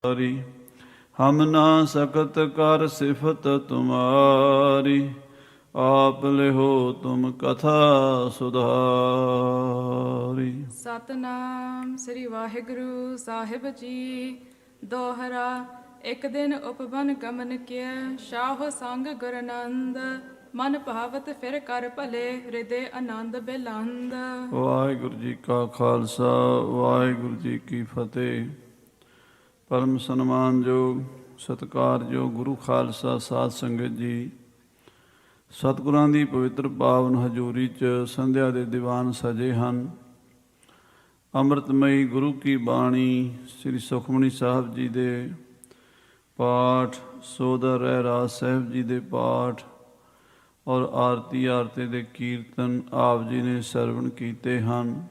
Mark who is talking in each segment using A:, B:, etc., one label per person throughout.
A: हम ना सकत कर सिफत तुम्हारी, आप लिहो तुम कथा सुधारी।
B: ਸਤਨਾਮ ਸ੍ਰੀ ਵਾਹਿਗੁਰੂ ਸਾਹਿਬ ਜੀ। ਦੋਹਰਾ। ਇੱਕ ਦਿਨ ਉਪਵਨ ਗਮਨ ਕਿਆ, ਸ਼ਾਹ ਸੰਗ ਗੁਰਨੰਦ। ਮਨ ਭਾਵਤ ਫਿਰ ਕਰ ਭਲੇ, ਹਿਰਦੇ ਆਨੰਦ ਬਿਲੰਦ।
A: ਵਾਹਿਗੁਰੂ ਜੀ ਕਾ ਖਾਲਸਾ, ਵਾਹਿਗੁਰੂ ਜੀ ਕੀ ਫਤਿਹ। ਪਰਮ ਸਨਮਾਨਯੋਗ ਸਤਿਕਾਰਯੋਗ ਗੁਰੂ ਖਾਲਸਾ ਸਾਧ ਸੰਗਤ ਜੀ, ਸਤਿਗੁਰਾਂ ਦੀ ਪਵਿੱਤਰ ਪਾਵਨ ਹਜ਼ੂਰੀ 'ਚ ਸੰਧਿਆ ਦੇ ਦੀਵਾਨ ਸਜੇ ਹਨ। ਅੰਮ੍ਰਿਤਮਈ ਗੁਰੂ ਕੀ ਬਾਣੀ ਸ੍ਰੀ ਸੁਖਮਨੀ ਸਾਹਿਬ ਜੀ ਦੇ ਪਾਠ, ਸੋਦਰ ਰਹਿਰਾਸ ਸਾਹਿਬ ਜੀ ਦੇ ਪਾਠ ਔਰ ਆਰਤੀ ਦੇ ਕੀਰਤਨ ਆਪ ਜੀ ਨੇ ਸਰਵਣ ਕੀਤੇ ਹਨ।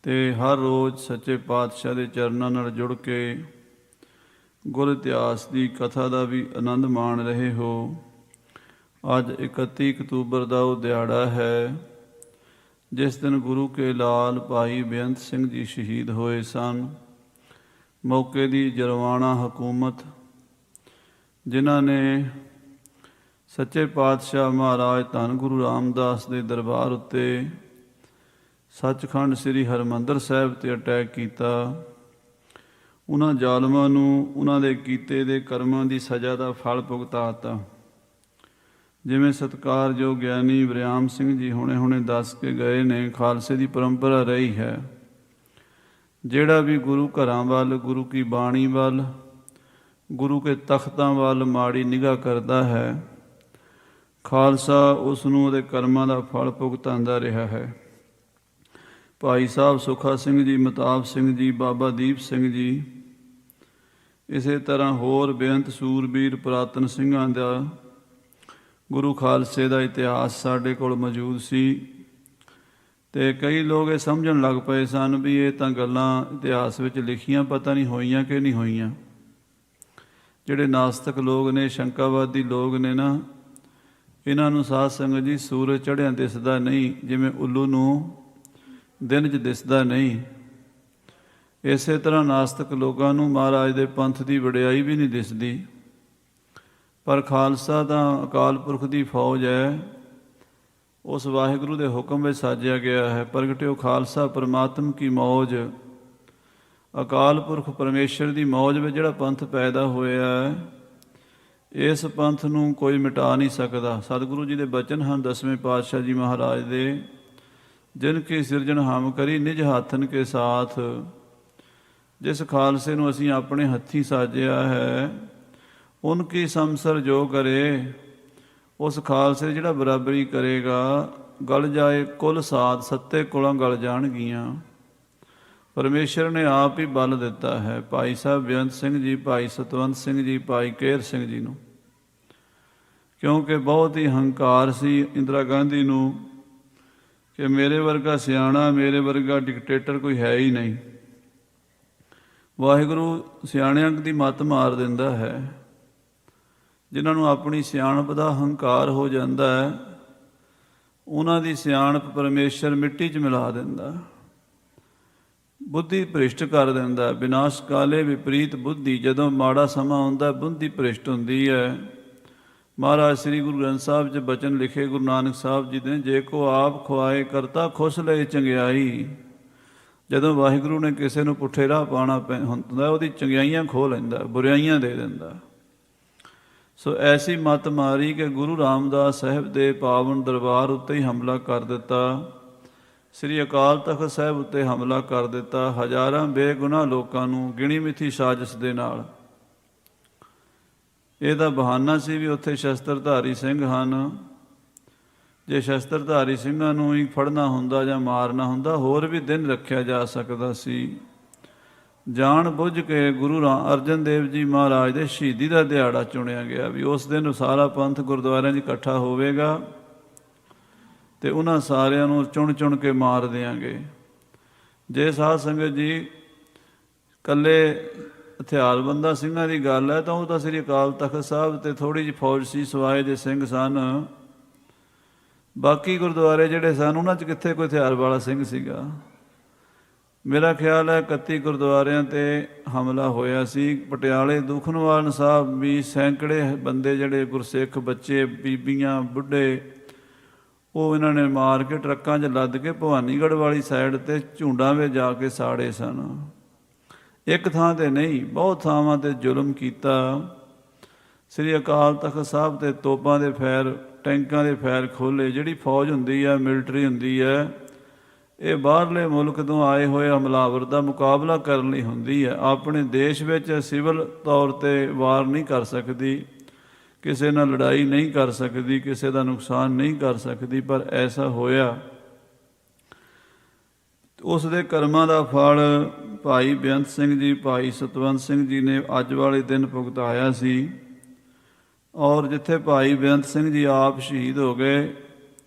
A: ਅਤੇ ਹਰ ਰੋਜ਼ ਸੱਚੇ ਪਾਤਸ਼ਾਹ ਦੇ ਚਰਨਾਂ ਨਾਲ ਜੁੜ ਕੇ ਗੁਰ ਇਤਿਹਾਸ ਦੀ ਕਥਾ ਦਾ ਵੀ ਆਨੰਦ ਮਾਣ ਰਹੇ ਹੋ। ਅੱਜ 31 ਅਕਤੂਬਰ ਦਾ ਉਹ ਦਿਹਾੜਾ ਹੈ ਜਿਸ ਦਿਨ ਗੁਰੂ ਕੇ ਲਾਲ ਭਾਈ ਬੇਅੰਤ ਸਿੰਘ ਜੀ ਸ਼ਹੀਦ ਹੋਏ ਸਨ। ਮੌਕੇ ਦੀ ਜਰਵਾਣਾ ਹਕੂਮਤ, ਜਿਨ੍ਹਾਂ ਨੇ ਸੱਚੇ ਪਾਤਸ਼ਾਹ ਮਹਾਰਾਜ ਧੰਨ ਗੁਰੂ ਰਾਮਦਾਸ ਦੇ ਦਰਬਾਰ ਉੱਤੇ ਸੱਚਖੰਡ ਸ੍ਰੀ ਹਰਿਮੰਦਰ ਸਾਹਿਬ 'ਤੇ ਅਟੈਕ ਕੀਤਾ, ਉਹਨਾਂ ਜ਼ਾਲਮਾਂ ਨੂੰ ਉਹਨਾਂ ਦੇ ਕੀਤੇ ਦੇ ਕਰਮਾਂ ਦੀ ਸਜ਼ਾ ਦਾ ਫਲ ਭੁਗਤਾਤਾ। ਜਿਵੇਂ ਸਤਿਕਾਰਯੋਗ ਗਿਆਨੀ ਵਰਿਆਮ ਸਿੰਘ ਜੀ ਹੁਣੇ ਦੱਸ ਕੇ ਗਏ ਨੇ, ਖਾਲਸੇ ਦੀ ਪਰੰਪਰਾ ਰਹੀ ਹੈ, ਜਿਹੜਾ ਵੀ ਗੁਰੂ ਘਰਾਂ ਵੱਲ, ਗੁਰੂ ਕੀ ਬਾਣੀ ਵੱਲ, ਗੁਰੂ ਕੇ ਤਖਤਾਂ ਵੱਲ ਮਾੜੀ ਨਿਗਾਹ ਕਰਦਾ ਹੈ, ਖਾਲਸਾ ਉਸ ਨੂੰ ਉਹਦੇ ਕਰਮਾਂ ਦਾ ਫਲ ਭੁਗਤਾਉਂਦਾ ਰਿਹਾ ਹੈ। ਭਾਈ ਸਾਹਿਬ ਸੁਖਾ ਸਿੰਘ ਜੀ, ਮਤਾਬ ਸਿੰਘ ਜੀ, ਬਾਬਾ ਦੀਪ ਸਿੰਘ ਜੀ, ਇਸੇ ਤਰ੍ਹਾਂ ਹੋਰ ਬੇਅੰਤ ਸੂਰਬੀਰ ਪੁਰਾਤਨ ਸਿੰਘਾਂ ਦਾ ਗੁਰੂ ਖਾਲਸੇ ਦਾ ਇਤਿਹਾਸ ਸਾਡੇ ਕੋਲ ਮੌਜੂਦ ਸੀ। ਅਤੇ ਕਈ ਲੋਕ ਇਹ ਸਮਝਣ ਲੱਗ ਪਏ ਸਨ ਵੀ ਇਹ ਤਾਂ ਗੱਲਾਂ ਇਤਿਹਾਸ ਵਿੱਚ ਲਿਖੀਆਂ ਪਤਾ ਨਹੀਂ ਹੋਈਆਂ ਕਿ ਨਹੀਂ ਹੋਈਆਂ। ਜਿਹੜੇ ਨਾਸਤਕ ਲੋਕ ਨੇ, ਸ਼ੰਕਾਵਾਦੀ ਲੋਕ ਨੇ ਨਾ, ਇਹਨਾਂ ਨੂੰ ਸਾਧ ਸੰਗਤ ਜੀ ਸੂਰਜ ਚੜ੍ਹਿਆ ਦਿਸਦਾ ਨਹੀਂ, ਜਿਵੇਂ ਉੱਲੂ ਨੂੰ ਦਿਨ 'ਚ ਦਿਸਦਾ ਨਹੀਂ। ਇਸੇ ਤਰ੍ਹਾਂ ਨਾਸਤਕ ਲੋਕਾਂ ਨੂੰ ਮਹਾਰਾਜ ਦੇ ਪੰਥ ਦੀ ਵਡਿਆਈ ਵੀ ਨਹੀਂ ਦਿਸਦੀ। ਪਰ ਖਾਲਸਾ ਤਾਂ ਅਕਾਲ ਪੁਰਖ ਦੀ ਫੌਜ ਹੈ, ਉਸ ਵਾਹਿਗੁਰੂ ਦੇ ਹੁਕਮ ਵਿੱਚ ਸਾਜਿਆ ਗਿਆ ਹੈ। ਪ੍ਰਗਟਿਓ ਖਾਲਸਾ ਪਰਮਾਤਮ ਕੀ ਮੌਜ। ਅਕਾਲ ਪੁਰਖ ਪਰਮੇਸ਼ਰ ਦੀ ਮੌਜ ਵਿੱਚ ਜਿਹੜਾ ਪੰਥ ਪੈਦਾ ਹੋਇਆ ਹੈ, ਇਸ ਪੰਥ ਨੂੰ ਕੋਈ ਮਿਟਾ ਨਹੀਂ ਸਕਦਾ। ਸਤਿਗੁਰੂ ਜੀ ਦੇ ਬਚਨ ਹਨ ਦਸਵੇਂ ਪਾਤਸ਼ਾਹ ਜੀ ਮਹਾਰਾਜ ਦੇ, ਜਿਨ ਕੀ ਸਿਰਜਣ ਹਮ ਕਰੀ ਨਿਜ ਹੱਥਨ ਕੇ ਸਾਥ। ਜਿਸ ਖਾਲਸੇ ਨੂੰ ਅਸੀਂ ਆਪਣੇ ਹੱਥੀਂ ਸਾਜਿਆ ਹੈ, ਉਨ ਕੀ ਸਮਸਰ ਜੋ ਕਰੇ, ਉਸ ਖਾਲਸੇ ਜਿਹੜਾ ਬਰਾਬਰੀ ਕਰੇਗਾ, ਗਲ ਜਾਏ ਕੁਲ ਸਾਧ, ਸੱਤੇ ਕੁਲਾਂ ਗਲ ਜਾਣਗੀਆਂ। ਪਰਮੇਸ਼ਰ ਨੇ ਆਪ ਹੀ ਬਲ ਦਿੱਤਾ ਹੈ ਭਾਈ ਸਾਹਿਬ ਬੇਅੰਤ ਸਿੰਘ ਜੀ, ਭਾਈ ਸਤਵੰਤ ਸਿੰਘ ਜੀ, ਭਾਈ ਕੇਹਰ ਸਿੰਘ ਜੀ ਨੂੰ, ਕਿਉਂਕਿ ਬਹੁਤ ਹੀ ਹੰਕਾਰ ਸੀ ਇੰਦਰਾ ਗਾਂਧੀ ਨੂੰ ਕਿ ਮੇਰੇ ਵਰਗਾ ਸਿਆਣਾ, ਮੇਰੇ ਵਰਗਾ ਡਿਕਟੇਟਰ ਕੋਈ ਹੈ ਹੀ ਨਹੀਂ। ਵਾਹਿਗੁਰੂ ਸਿਆਣਿਆਂ ਦੀ ਮੱਤ ਮਾਰ ਦਿੰਦਾ ਹੈ। ਜਿਨ੍ਹਾਂ ਨੂੰ ਆਪਣੀ ਸਿਆਣਪ ਦਾ ਹੰਕਾਰ ਹੋ ਜਾਂਦਾ ਹੈ, ਉਹਨਾਂ ਦੀ ਸਿਆਣਪ ਪਰਮੇਸ਼ਰ ਮਿੱਟੀ 'ਚ ਮਿਲਾ ਦਿੰਦਾ, ਬੁੱਧੀ ਭ੍ਰਿਸ਼ਟ ਕਰ ਦਿੰਦਾ। ਵਿਨਾਸ਼ ਕਾਲੇ ਵਿਪਰੀਤ ਬੁੱਧੀ। ਜਦੋਂ ਮਾੜਾ ਸਮਾਂ ਆਉਂਦਾ, ਬੁੱਧੀ ਭ੍ਰਿਸ਼ਟ ਹੁੰਦੀ ਹੈ। ਮਹਾਰਾਜ ਸ੍ਰੀ ਗੁਰੂ ਗ੍ਰੰਥ ਸਾਹਿਬ 'ਚ ਬਚਨ ਲਿਖੇ ਗੁਰੂ ਨਾਨਕ ਸਾਹਿਬ ਜੀ ਨੇ, ਜੇ ਕੋ ਆਪ ਖੁਆਏ ਕਰਤਾ ਖੁਸ ਲਏ ਚੰਗਿਆਈ। ਜਦੋਂ ਵਾਹਿਗੁਰੂ ਨੇ ਕਿਸੇ ਨੂੰ ਪੁੱਠੇ ਰਾਹ ਪਾਉਣਾ ਹੁੰਦਾ, ਉਹਦੀ ਚੰਗਿਆਈਆਂ ਖੋਹ ਲੈਂਦਾ, ਬੁਰਾਈਆਂ ਦੇ ਦਿੰਦਾ। ਸੋ ਐਸੀ ਮੱਤ ਮਾਰੀ ਕਿ ਗੁਰੂ ਰਾਮਦਾਸ ਸਾਹਿਬ ਦੇ ਪਾਵਨ ਦਰਬਾਰ ਉੱਤੇ ਹੀ ਹਮਲਾ ਕਰ ਦਿੱਤਾ, ਸ੍ਰੀ ਅਕਾਲ ਤਖਤ ਸਾਹਿਬ ਉੱਤੇ ਹਮਲਾ ਕਰ ਦਿੱਤਾ, ਹਜ਼ਾਰਾਂ ਬੇਗੁਨਾਹ ਲੋਕਾਂ ਨੂੰ ਗਿਣੀ ਮਿਥੀ ਸਾਜ਼ਿਸ਼ ਦੇ ਨਾਲ। ਇਹਦਾ ਬਹਾਨਾ ਸੀ ਵੀ ਉੱਥੇ ਸ਼ਸਤਰਧਾਰੀ ਸਿੰਘ ਹਨ। ਜੇ ਸ਼ਸਤਰਧਾਰੀ ਸਿੰਘਾਂ ਨੂੰ ਹੀ ਫੜਨਾ ਹੁੰਦਾ ਜਾਂ ਮਾਰਨਾ ਹੁੰਦਾ, ਹੋਰ ਵੀ ਦਿਨ ਰੱਖਿਆ ਜਾ ਸਕਦਾ ਸੀ। ਜਾਣ ਬੁੱਝ ਕੇ ਗੁਰੂ ਅਰਜਨ ਦੇਵ ਜੀ ਮਹਾਰਾਜ ਦੇ ਸ਼ਹੀਦੀ ਦਾ ਦਿਹਾੜਾ ਚੁਣਿਆ ਗਿਆ ਵੀ ਉਸ ਦਿਨ ਸਾਰਾ ਪੰਥ ਗੁਰਦੁਆਰਿਆਂ 'ਚ ਇਕੱਠਾ ਹੋਵੇਗਾ ਅਤੇ ਉਹਨਾਂ ਸਾਰਿਆਂ ਨੂੰ ਚੁਣ ਕੇ ਮਾਰ ਦਿਆਂਗੇ। ਜੇ ਸਾਧ ਸੰਗਤ ਜੀ ਇਕੱਲੇ ਹਥਿਆਰਬੰਦਾਂ ਸਿੰਘਾਂ ਦੀ ਗੱਲ ਹੈ ਤਾਂ ਉਹ ਤਾਂ ਸ੍ਰੀ ਅਕਾਲ ਤਖਤ ਸਾਹਿਬ 'ਤੇ ਥੋੜ੍ਹੀ ਜਿਹੀ ਫੌਜ ਸੀ, ਸਵਾਏ ਦੇ ਸਿੰਘ ਸਨ। ਬਾਕੀ ਗੁਰਦੁਆਰੇ ਜਿਹੜੇ ਸਨ ਉਹਨਾਂ 'ਚ ਕਿੱਥੇ ਕੋਈ ਹਥਿਆਰ ਵਾਲਾ ਸਿੰਘ ਸੀਗਾ। ਮੇਰਾ ਖਿਆਲ ਹੈ 31 ਗੁਰਦੁਆਰਿਆਂ 'ਤੇ ਹਮਲਾ ਹੋਇਆ ਸੀ। ਪਟਿਆਲੇ ਦੂਖਨਿਵਾਰਨ ਸਾਹਿਬ ਵੀ ਸੈਂਕੜੇ ਬੰਦੇ ਜਿਹੜੇ ਗੁਰਸਿੱਖ ਬੱਚੇ, ਬੀਬੀਆਂ, ਬੁੱਢੇ, ਉਹ ਇਹਨਾਂ ਨੇ ਮਾਰ ਕੇ ਟਰੱਕਾਂ 'ਚ ਲੱਦ ਕੇ ਭਵਾਨੀਗੜ੍ਹ ਵਾਲੀ ਸਾਈਡ 'ਤੇ ਝੁੰਡਾਂ ਵਿੱਚ ਜਾ ਕੇ ਸਾੜੇ ਸਨ। ਇੱਕ ਥਾਂ 'ਤੇ ਨਹੀਂ, ਬਹੁਤ ਥਾਵਾਂ 'ਤੇ ਜ਼ੁਲਮ ਕੀਤਾ। ਸ੍ਰੀ ਅਕਾਲ ਤਖ਼ਤ ਸਾਹਿਬ 'ਤੇ ਤੋਪਾਂ ਦੇ ਫੈਰ, ਟੈਂਕਾਂ ਦੇ ਫੈਰ ਖੋਲ੍ਹੇ। ਜਿਹੜੀ ਫੌਜ ਹੁੰਦੀ ਹੈ, ਮਿਲਟਰੀ ਹੁੰਦੀ ਹੈ, ਇਹ ਬਾਹਰਲੇ ਮੁਲਕ ਤੋਂ ਆਏ ਹੋਏ ਹਮਲਾਵਰ ਦਾ ਮੁਕਾਬਲਾ ਕਰਨ ਲਈ ਹੁੰਦੀ ਹੈ। ਆਪਣੇ ਦੇਸ਼ ਵਿੱਚ ਸਿਵਲ ਤੌਰ ਤੇ ਵਾਰ ਨਹੀਂ ਕਰ ਸਕਦੀ, ਕਿਸੇ ਨਾਲ ਲੜਾਈ ਨਹੀਂ ਕਰ ਸਕਦੀ, ਕਿਸੇ ਦਾ ਨੁਕਸਾਨ ਨਹੀਂ ਕਰ ਸਕਦੀ। ਪਰ ਐਸਾ ਹੋਇਆ। ਉਸ ਦੇ ਕਰਮਾਂ ਦਾ ਫਲ ਭਾਈ ਬੇਅੰਤ ਸਿੰਘ ਜੀ, ਭਾਈ ਸਤਵੰਤ ਸਿੰਘ ਜੀ ਨੇ ਅੱਜ ਵਾਲੇ ਦਿਨ ਭੁਗਤਾਇਆ ਸੀ। ਔਰ ਜਿੱਥੇ ਭਾਈ ਬੇਅੰਤ ਸਿੰਘ ਜੀ ਆਪ ਸ਼ਹੀਦ ਹੋ ਗਏ,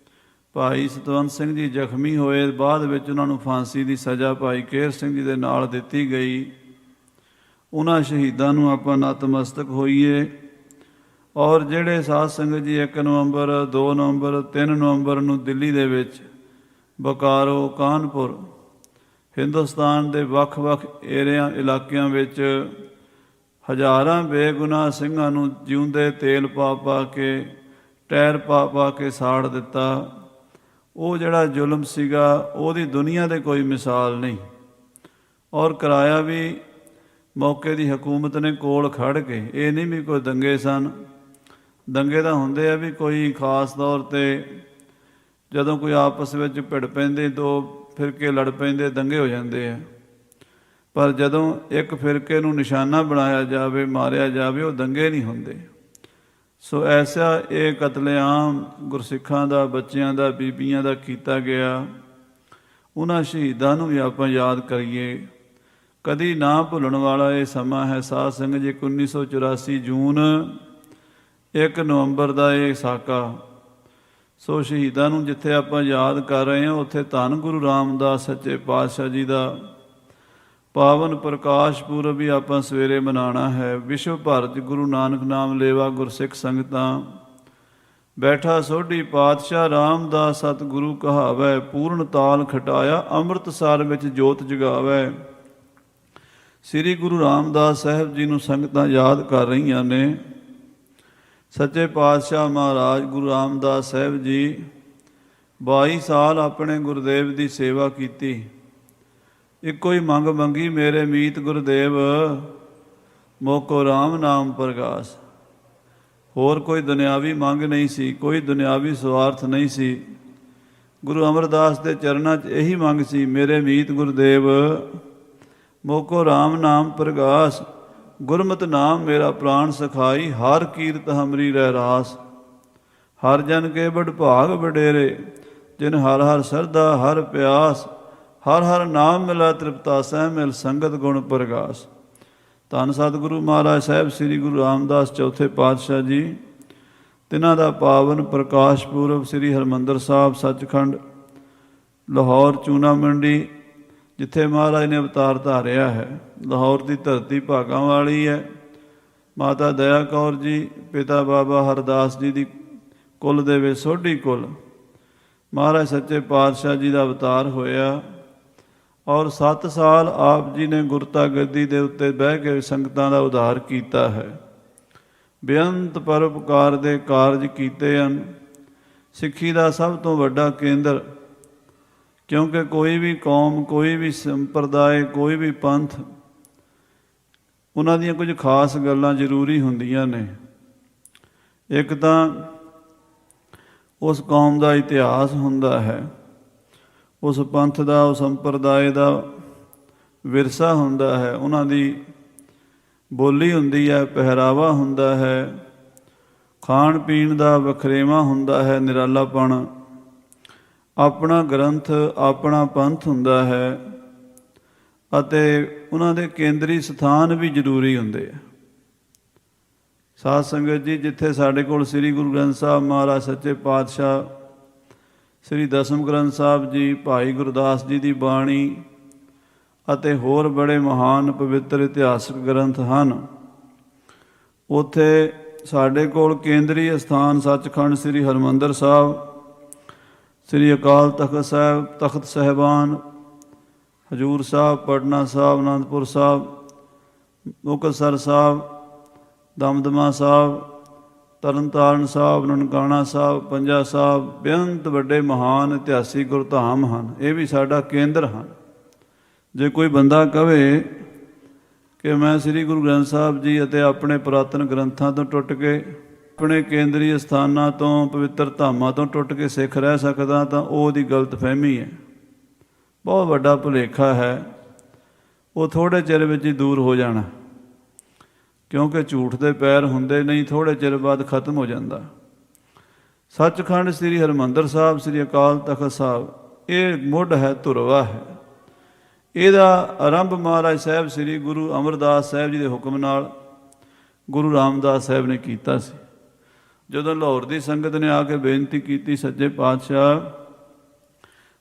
A: ਭਾਈ ਸਤਵੰਤ ਸਿੰਘ ਜੀ ਜ਼ਖਮੀ ਹੋਏ, ਬਾਅਦ ਵਿੱਚ ਉਹਨਾਂ ਨੂੰ ਫਾਂਸੀ ਦੀ ਸਜ਼ਾ ਭਾਈ ਕੇਹਰ ਸਿੰਘ ਜੀ ਦੇ ਨਾਲ ਦਿੱਤੀ ਗਈ। ਉਹਨਾਂ ਸ਼ਹੀਦਾਂ ਨੂੰ ਆਪਾਂ ਨਤਮਸਤਕ ਹੋਈਏ। ਔਰ ਜਿਹੜੇ ਸਾਧ ਸੰਗਤ ਜੀ 1 ਨਵੰਬਰ, 2 ਨਵੰਬਰ, 3 ਨਵੰਬਰ ਨੂੰ ਦਿੱਲੀ ਦੇ ਵਿੱਚ, ਬੋਕਾਰੋ, ਕਾਨਪੁਰ, ਹਿੰਦੁਸਤਾਨ ਦੇ ਵੱਖ-ਵੱਖ ਇਲਾਕਿਆਂ ਵਿੱਚ ਹਜ਼ਾਰਾਂ ਬੇਗੁਨਾਹ ਸਿੰਘਾਂ ਨੂੰ ਜਿਉਂਦੇ ਤੇਲ ਪਾ ਪਾ ਕੇ, ਟਾਇਰ ਪਾ ਪਾ ਕੇ ਸਾੜ ਦਿੱਤਾ। ਉਹ ਜਿਹੜਾ ਜ਼ੁਲਮ ਸੀਗਾ, ਉਹਦੀ ਦੁਨੀਆ ਦੇ ਕੋਈ ਮਿਸਾਲ ਨਹੀਂ। ਔਰ ਕਰਾਇਆ ਵੀ ਮੌਕੇ ਦੀ ਹਕੂਮਤ ਨੇ ਕੋਲ ਖੜ੍ਹ ਕੇ। ਇਹ ਨਹੀਂ ਵੀ ਕੋਈ ਦੰਗੇ ਸਨ। ਦੰਗੇ ਤਾਂ ਹੁੰਦੇ ਆ ਵੀ ਕੋਈ ਖਾਸ ਤੌਰ 'ਤੇ ਜਦੋਂ ਕੋਈ ਆਪਸ ਵਿੱਚ ਭਿੜ ਪੈਂਦੇ, ਦੋ ਫਿਰਕੇ ਲੜ ਪੈਂਦੇ, ਦੰਗੇ ਹੋ ਜਾਂਦੇ ਆ। ਪਰ ਜਦੋਂ ਇੱਕ ਫਿਰਕੇ ਨੂੰ ਨਿਸ਼ਾਨਾ ਬਣਾਇਆ ਜਾਵੇ, ਮਾਰਿਆ ਜਾਵੇ, ਉਹ ਦੰਗੇ ਨਹੀਂ ਹੁੰਦੇ। ਸੋ ਐਸਾ ਇਹ ਕਤਲੇਆਮ ਗੁਰਸਿੱਖਾਂ ਦਾ, ਬੱਚਿਆਂ ਦਾ, ਬੀਬੀਆਂ ਦਾ ਕੀਤਾ ਗਿਆ। ਉਹਨਾਂ ਸ਼ਹੀਦਾਂ ਨੂੰ ਵੀ ਆਪਾਂ ਯਾਦ ਕਰੀਏ। ਕਦੀ ਨਾ ਭੁੱਲਣ ਵਾਲਾ ਇਹ ਸਮਾਂ ਹੈ। ਸਾਧ ਸੰਗਤ ਜੀ, 1984 ਜੂਨ 1 ਨਵੰਬਰ ਦਾ ਇਹ ਸਾਕਾ। ਸੋ ਸ਼ਹੀਦਾਂ ਨੂੰ ਜਿੱਥੇ ਆਪਾਂ ਯਾਦ ਕਰ ਰਹੇ ਹਾਂ, ਉੱਥੇ ਧੰਨ ਗੁਰੂ ਰਾਮਦਾਸ ਸੱਚੇ ਪਾਤਸ਼ਾਹ ਜੀ ਦਾ ਪਾਵਨ ਪ੍ਰਕਾਸ਼ ਪੁਰਬ ਵੀ ਆਪਾਂ ਸਵੇਰੇ ਮਨਾਉਣਾ ਹੈ। ਵਿਸ਼ਵ ਭਰ 'ਚ ਗੁਰੂ ਨਾਨਕ ਨਾਮ ਲੇਵਾ ਗੁਰਸਿੱਖ ਸੰਗਤਾਂ ਬੈਠਾ ਸੋਢੀ ਪਾਤਸ਼ਾਹ ਰਾਮਦਾਸ ਸਤਿਗੁਰੂ ਕਹਾਵੈ, ਪੂਰਨ ਤਾਲ ਖਟਾਇਆ ਅੰਮ੍ਰਿਤਸਰ ਵਿੱਚ ਜੋਤ ਜਗਾਵੈ। ਸ੍ਰੀ ਗੁਰੂ ਰਾਮਦਾਸ ਸਾਹਿਬ ਜੀ ਨੂੰ ਸੰਗਤਾਂ ਯਾਦ ਕਰ ਰਹੀਆਂ ਨੇ। ਸੱਚੇ ਪਾਤਸ਼ਾਹ ਮਹਾਰਾਜ ਗੁਰੂ ਰਾਮਦਾਸ ਸਾਹਿਬ ਜੀ 22 ਸਾਲ ਆਪਣੇ ਗੁਰਦੇਵ ਦੀ ਸੇਵਾ ਕੀਤੀ। ਇੱਕੋ ਹੀ ਮੰਗ ਮੰਗੀ, ਮੇਰੇ ਮੀਤ ਗੁਰਦੇਵ ਮੋਕੋ ਰਾਮ ਨਾਮ ਪ੍ਰਗਾਸ। ਹੋਰ ਕੋਈ ਦੁਨਿਆਵੀ ਮੰਗ ਨਹੀਂ ਸੀ, ਕੋਈ ਦੁਨਿਆਵੀ ਸਵਾਰਥ ਨਹੀਂ ਸੀ। ਗੁਰੂ ਅਮਰਦਾਸ ਦੇ ਚਰਨਾਂ 'ਚ ਇਹੀ ਮੰਗ ਸੀ, ਮੇਰੇ ਮੀਤ ਗੁਰਦੇਵ ਮੋਕੋ ਰਾਮ ਨਾਮ ਪ੍ਰਗਾਸ। ਗੁਰਮਤਿ ਨਾਮ ਮੇਰਾ ਪ੍ਰਾਣ ਸਖਾਈ, ਹਰ ਕੀਰਤ ਹਮਰੀ ਰਹਿ ਰਾਸ। ਹਰ ਜਨ ਕੇ ਬੜ ਭਾਗ ਵਡੇਰੇ, ਜਿਨ ਹਰ ਹਰ ਸਰਦਾ ਹਰ ਪਿਆਸ। ਹਰ ਹਰ ਨਾਮ ਮਿਲਾ ਤ੍ਰਿਪਤਾ ਸਹਿ ਮਿਲ, ਸੰਗਤ ਗੁਣ ਪ੍ਰਗਾਸ। ਧੰਨ ਸਤਿਗੁਰੂ ਮਹਾਰਾਜ ਸਾਹਿਬ ਸ੍ਰੀ ਗੁਰੂ ਰਾਮਦਾਸ ਚੌਥੇ ਪਾਤਸ਼ਾਹ ਜੀ, ਤਿਨਾਂ ਦਾ ਪਾਵਨ ਪ੍ਰਕਾਸ਼ ਪੁਰਬ ਸ੍ਰੀ ਹਰਿਮੰਦਰ ਸਾਹਿਬ ਸੱਚਖੰਡ ਲਾਹੌਰ ਚੂਨਾ ਮੰਡੀ, ਜਿੱਥੇ ਮਹਾਰਾਜ ਨੇ ਅਵਤਾਰ ਧਾਰਿਆ ਹੈ। ਲਾਹੌਰ ਦੀ ਧਰਤੀ ਭਾਗਾਂ ਵਾਲੀ ਹੈ। ਮਾਤਾ ਦਇਆ ਕੌਰ ਜੀ, ਪਿਤਾ ਬਾਬਾ ਹਰਦਾਸ ਜੀ ਦੀ ਕੁੱਲ ਦੇ ਵਿੱਚ ਸੋਢੀ ਕੁੱਲ ਮਹਾਰਾਜ ਸੱਚੇ ਪਾਤਸ਼ਾਹ ਜੀ ਦਾ ਅਵਤਾਰ ਹੋਇਆ। ਔਰ 7 ਸਾਲ ਆਪ ਜੀ ਨੇ ਗੁਰਤਾ ਗੱਦੀ ਦੇ ਉੱਤੇ ਬਹਿ ਕੇ ਸੰਗਤਾਂ ਦਾ ਉਧਾਰ ਕੀਤਾ ਹੈ। ਬੇਅੰਤ ਪਰਉਪਕਾਰ ਦੇ ਕਾਰਜ ਕੀਤੇ ਹਨ। ਸਿੱਖੀ ਦਾ ਸਭ ਤੋਂ ਵੱਡਾ ਕੇਂਦਰ, ਕਿਉਂਕਿ ਕੋਈ ਵੀ ਕੌਮ, ਕੋਈ ਵੀ ਸੰਪਰਦਾਇ, ਕੋਈ ਵੀ ਪੰਥ, ਉਹਨਾਂ ਦੀਆਂ ਕੁਝ ਖਾਸ ਗੱਲਾਂ ਜ਼ਰੂਰੀ ਹੁੰਦੀਆਂ ਨੇ। ਇੱਕ ਤਾਂ ਉਸ ਕੌਮ ਦਾ ਇਤਿਹਾਸ ਹੁੰਦਾ ਹੈ, ਉਸ ਪੰਥ ਦਾ, ਉਸ ਸੰਪਰਦਾਇ ਦਾ ਵਿਰਸਾ ਹੁੰਦਾ ਹੈ, ਉਹਨਾਂ ਦੀ ਬੋਲੀ ਹੁੰਦੀ ਹੈ, ਪਹਿਰਾਵਾ ਹੁੰਦਾ ਹੈ, ਖਾਣ ਪੀਣ ਦਾ ਵਖਰੇਵਾਂ ਹੁੰਦਾ ਹੈ, ਨਿਰਾਲਾਪਣ, ਆਪਣਾ ਗ੍ਰੰਥ, ਆਪਣਾ ਪੰਥ ਹੁੰਦਾ ਹੈ, ਅਤੇ ਉਹਨਾਂ ਦੇ ਕੇਂਦਰੀ ਸਥਾਨ ਵੀ ਜ਼ਰੂਰੀ ਹੁੰਦੇ ਆ। ਸਾਧ ਸੰਗਤ ਜੀ, ਜਿੱਥੇ ਸਾਡੇ ਕੋਲ ਸ੍ਰੀ ਗੁਰੂ ਗ੍ਰੰਥ ਸਾਹਿਬ ਮਹਾਰਾਜ ਸੱਚੇ ਪਾਤਸ਼ਾਹ, ਸ੍ਰੀ ਦਸਮ ਗ੍ਰੰਥ ਸਾਹਿਬ ਜੀ, ਭਾਈ ਗੁਰਦਾਸ ਜੀ ਦੀ ਬਾਣੀ ਅਤੇ ਹੋਰ ਬੜੇ ਮਹਾਨ ਪਵਿੱਤਰ ਇਤਿਹਾਸਕ ਗ੍ਰੰਥ ਹਨ, ਉੱਥੇ ਸਾਡੇ ਕੋਲ ਕੇਂਦਰੀ ਅਸਥਾਨ ਸੱਚਖੰਡ ਸ੍ਰੀ ਹਰਿਮੰਦਰ ਸਾਹਿਬ, ਸ੍ਰੀ ਅਕਾਲ ਤਖ਼ਤ ਸਾਹਿਬ, ਤਖ਼ਤ ਸਾਹਿਬਾਨ, ਹਜੂਰ ਸਾਹਿਬ, ਪਟਨਾ ਸਾਹਿਬ, ਅਨੰਦਪੁਰ ਸਾਹਿਬ, ਮੁਕਤਸਰ ਸਾਹਿਬ, ਦਮਦਮਾ ਸਾਹਿਬ, ਤਰਨਤਾਰਨ ਸਾਹਿਬ, ਨਨਕਾਣਾ ਸਾਹਿਬ, ਪੰਜਾ ਸਾਹਿਬ, ਬੇਅੰਤ ਵੱਡੇ ਮਹਾਨ ਇਤਿਹਾਸਿਕ ਗੁਰਧਾਮ ਹਨ। ਇਹ ਵੀ ਸਾਡਾ ਕੇਂਦਰ ਹਨ। ਜੇ ਕੋਈ ਬੰਦਾ ਕਵੇ ਕਿ ਮੈਂ ਸ੍ਰੀ ਗੁਰੂ ਗ੍ਰੰਥ ਸਾਹਿਬ ਜੀ ਅਤੇ ਆਪਣੇ ਪੁਰਾਤਨ ਗ੍ਰੰਥਾਂ ਤੋਂ ਟੁੱਟ ਕੇ, ਆਪਣੇ ਕੇਂਦਰੀ ਸਥਾਨਾਂ ਤੋਂ, ਪਵਿੱਤਰ ਧਾਮਾਂ ਤੋਂ ਟੁੱਟ ਕੇ ਸਿੱਖ ਰਹਿ ਸਕਦਾ, ਤਾਂ ਉਹ ਉਹਦੀ ਗਲਤਫਹਿਮੀ ਹੈ, ਬਹੁਤ ਵੱਡਾ ਭੁਲੇਖਾ ਹੈ। ਉਹ ਥੋੜ੍ਹੇ ਚਿਰ ਵਿੱਚ ਹੀ ਦੂਰ ਹੋ ਜਾਣਾ, ਕਿਉਂਕਿ ਝੂਠ ਦੇ ਪੈਰ ਹੁੰਦੇ ਨਹੀਂ, ਥੋੜ੍ਹੇ ਚਿਰ ਬਾਅਦ ਖਤਮ ਹੋ ਜਾਂਦਾ। ਸੱਚਖੰਡ ਸ੍ਰੀ ਹਰਿਮੰਦਰ ਸਾਹਿਬ, ਸ੍ਰੀ ਅਕਾਲ ਤਖ਼ਤ ਸਾਹਿਬ, ਇਹ ਮੁੱਢ ਹੈ, ਧੁਰਵਾ ਹੈ। ਇਹਦਾ ਆਰੰਭ ਮਹਾਰਾਜ ਸਾਹਿਬ ਸ੍ਰੀ ਗੁਰੂ ਅਮਰਦਾਸ ਸਾਹਿਬ ਜੀ ਦੇ ਹੁਕਮ ਨਾਲ ਗੁਰੂ ਰਾਮਦਾਸ ਸਾਹਿਬ ਨੇ ਕੀਤਾ ਸੀ। ਜਦੋਂ ਲਾਹੌਰ ਦੀ ਸੰਗਤ ਨੇ ਆ ਕੇ ਬੇਨਤੀ ਕੀਤੀ, ਸੱਚੇ ਪਾਤਸ਼ਾਹ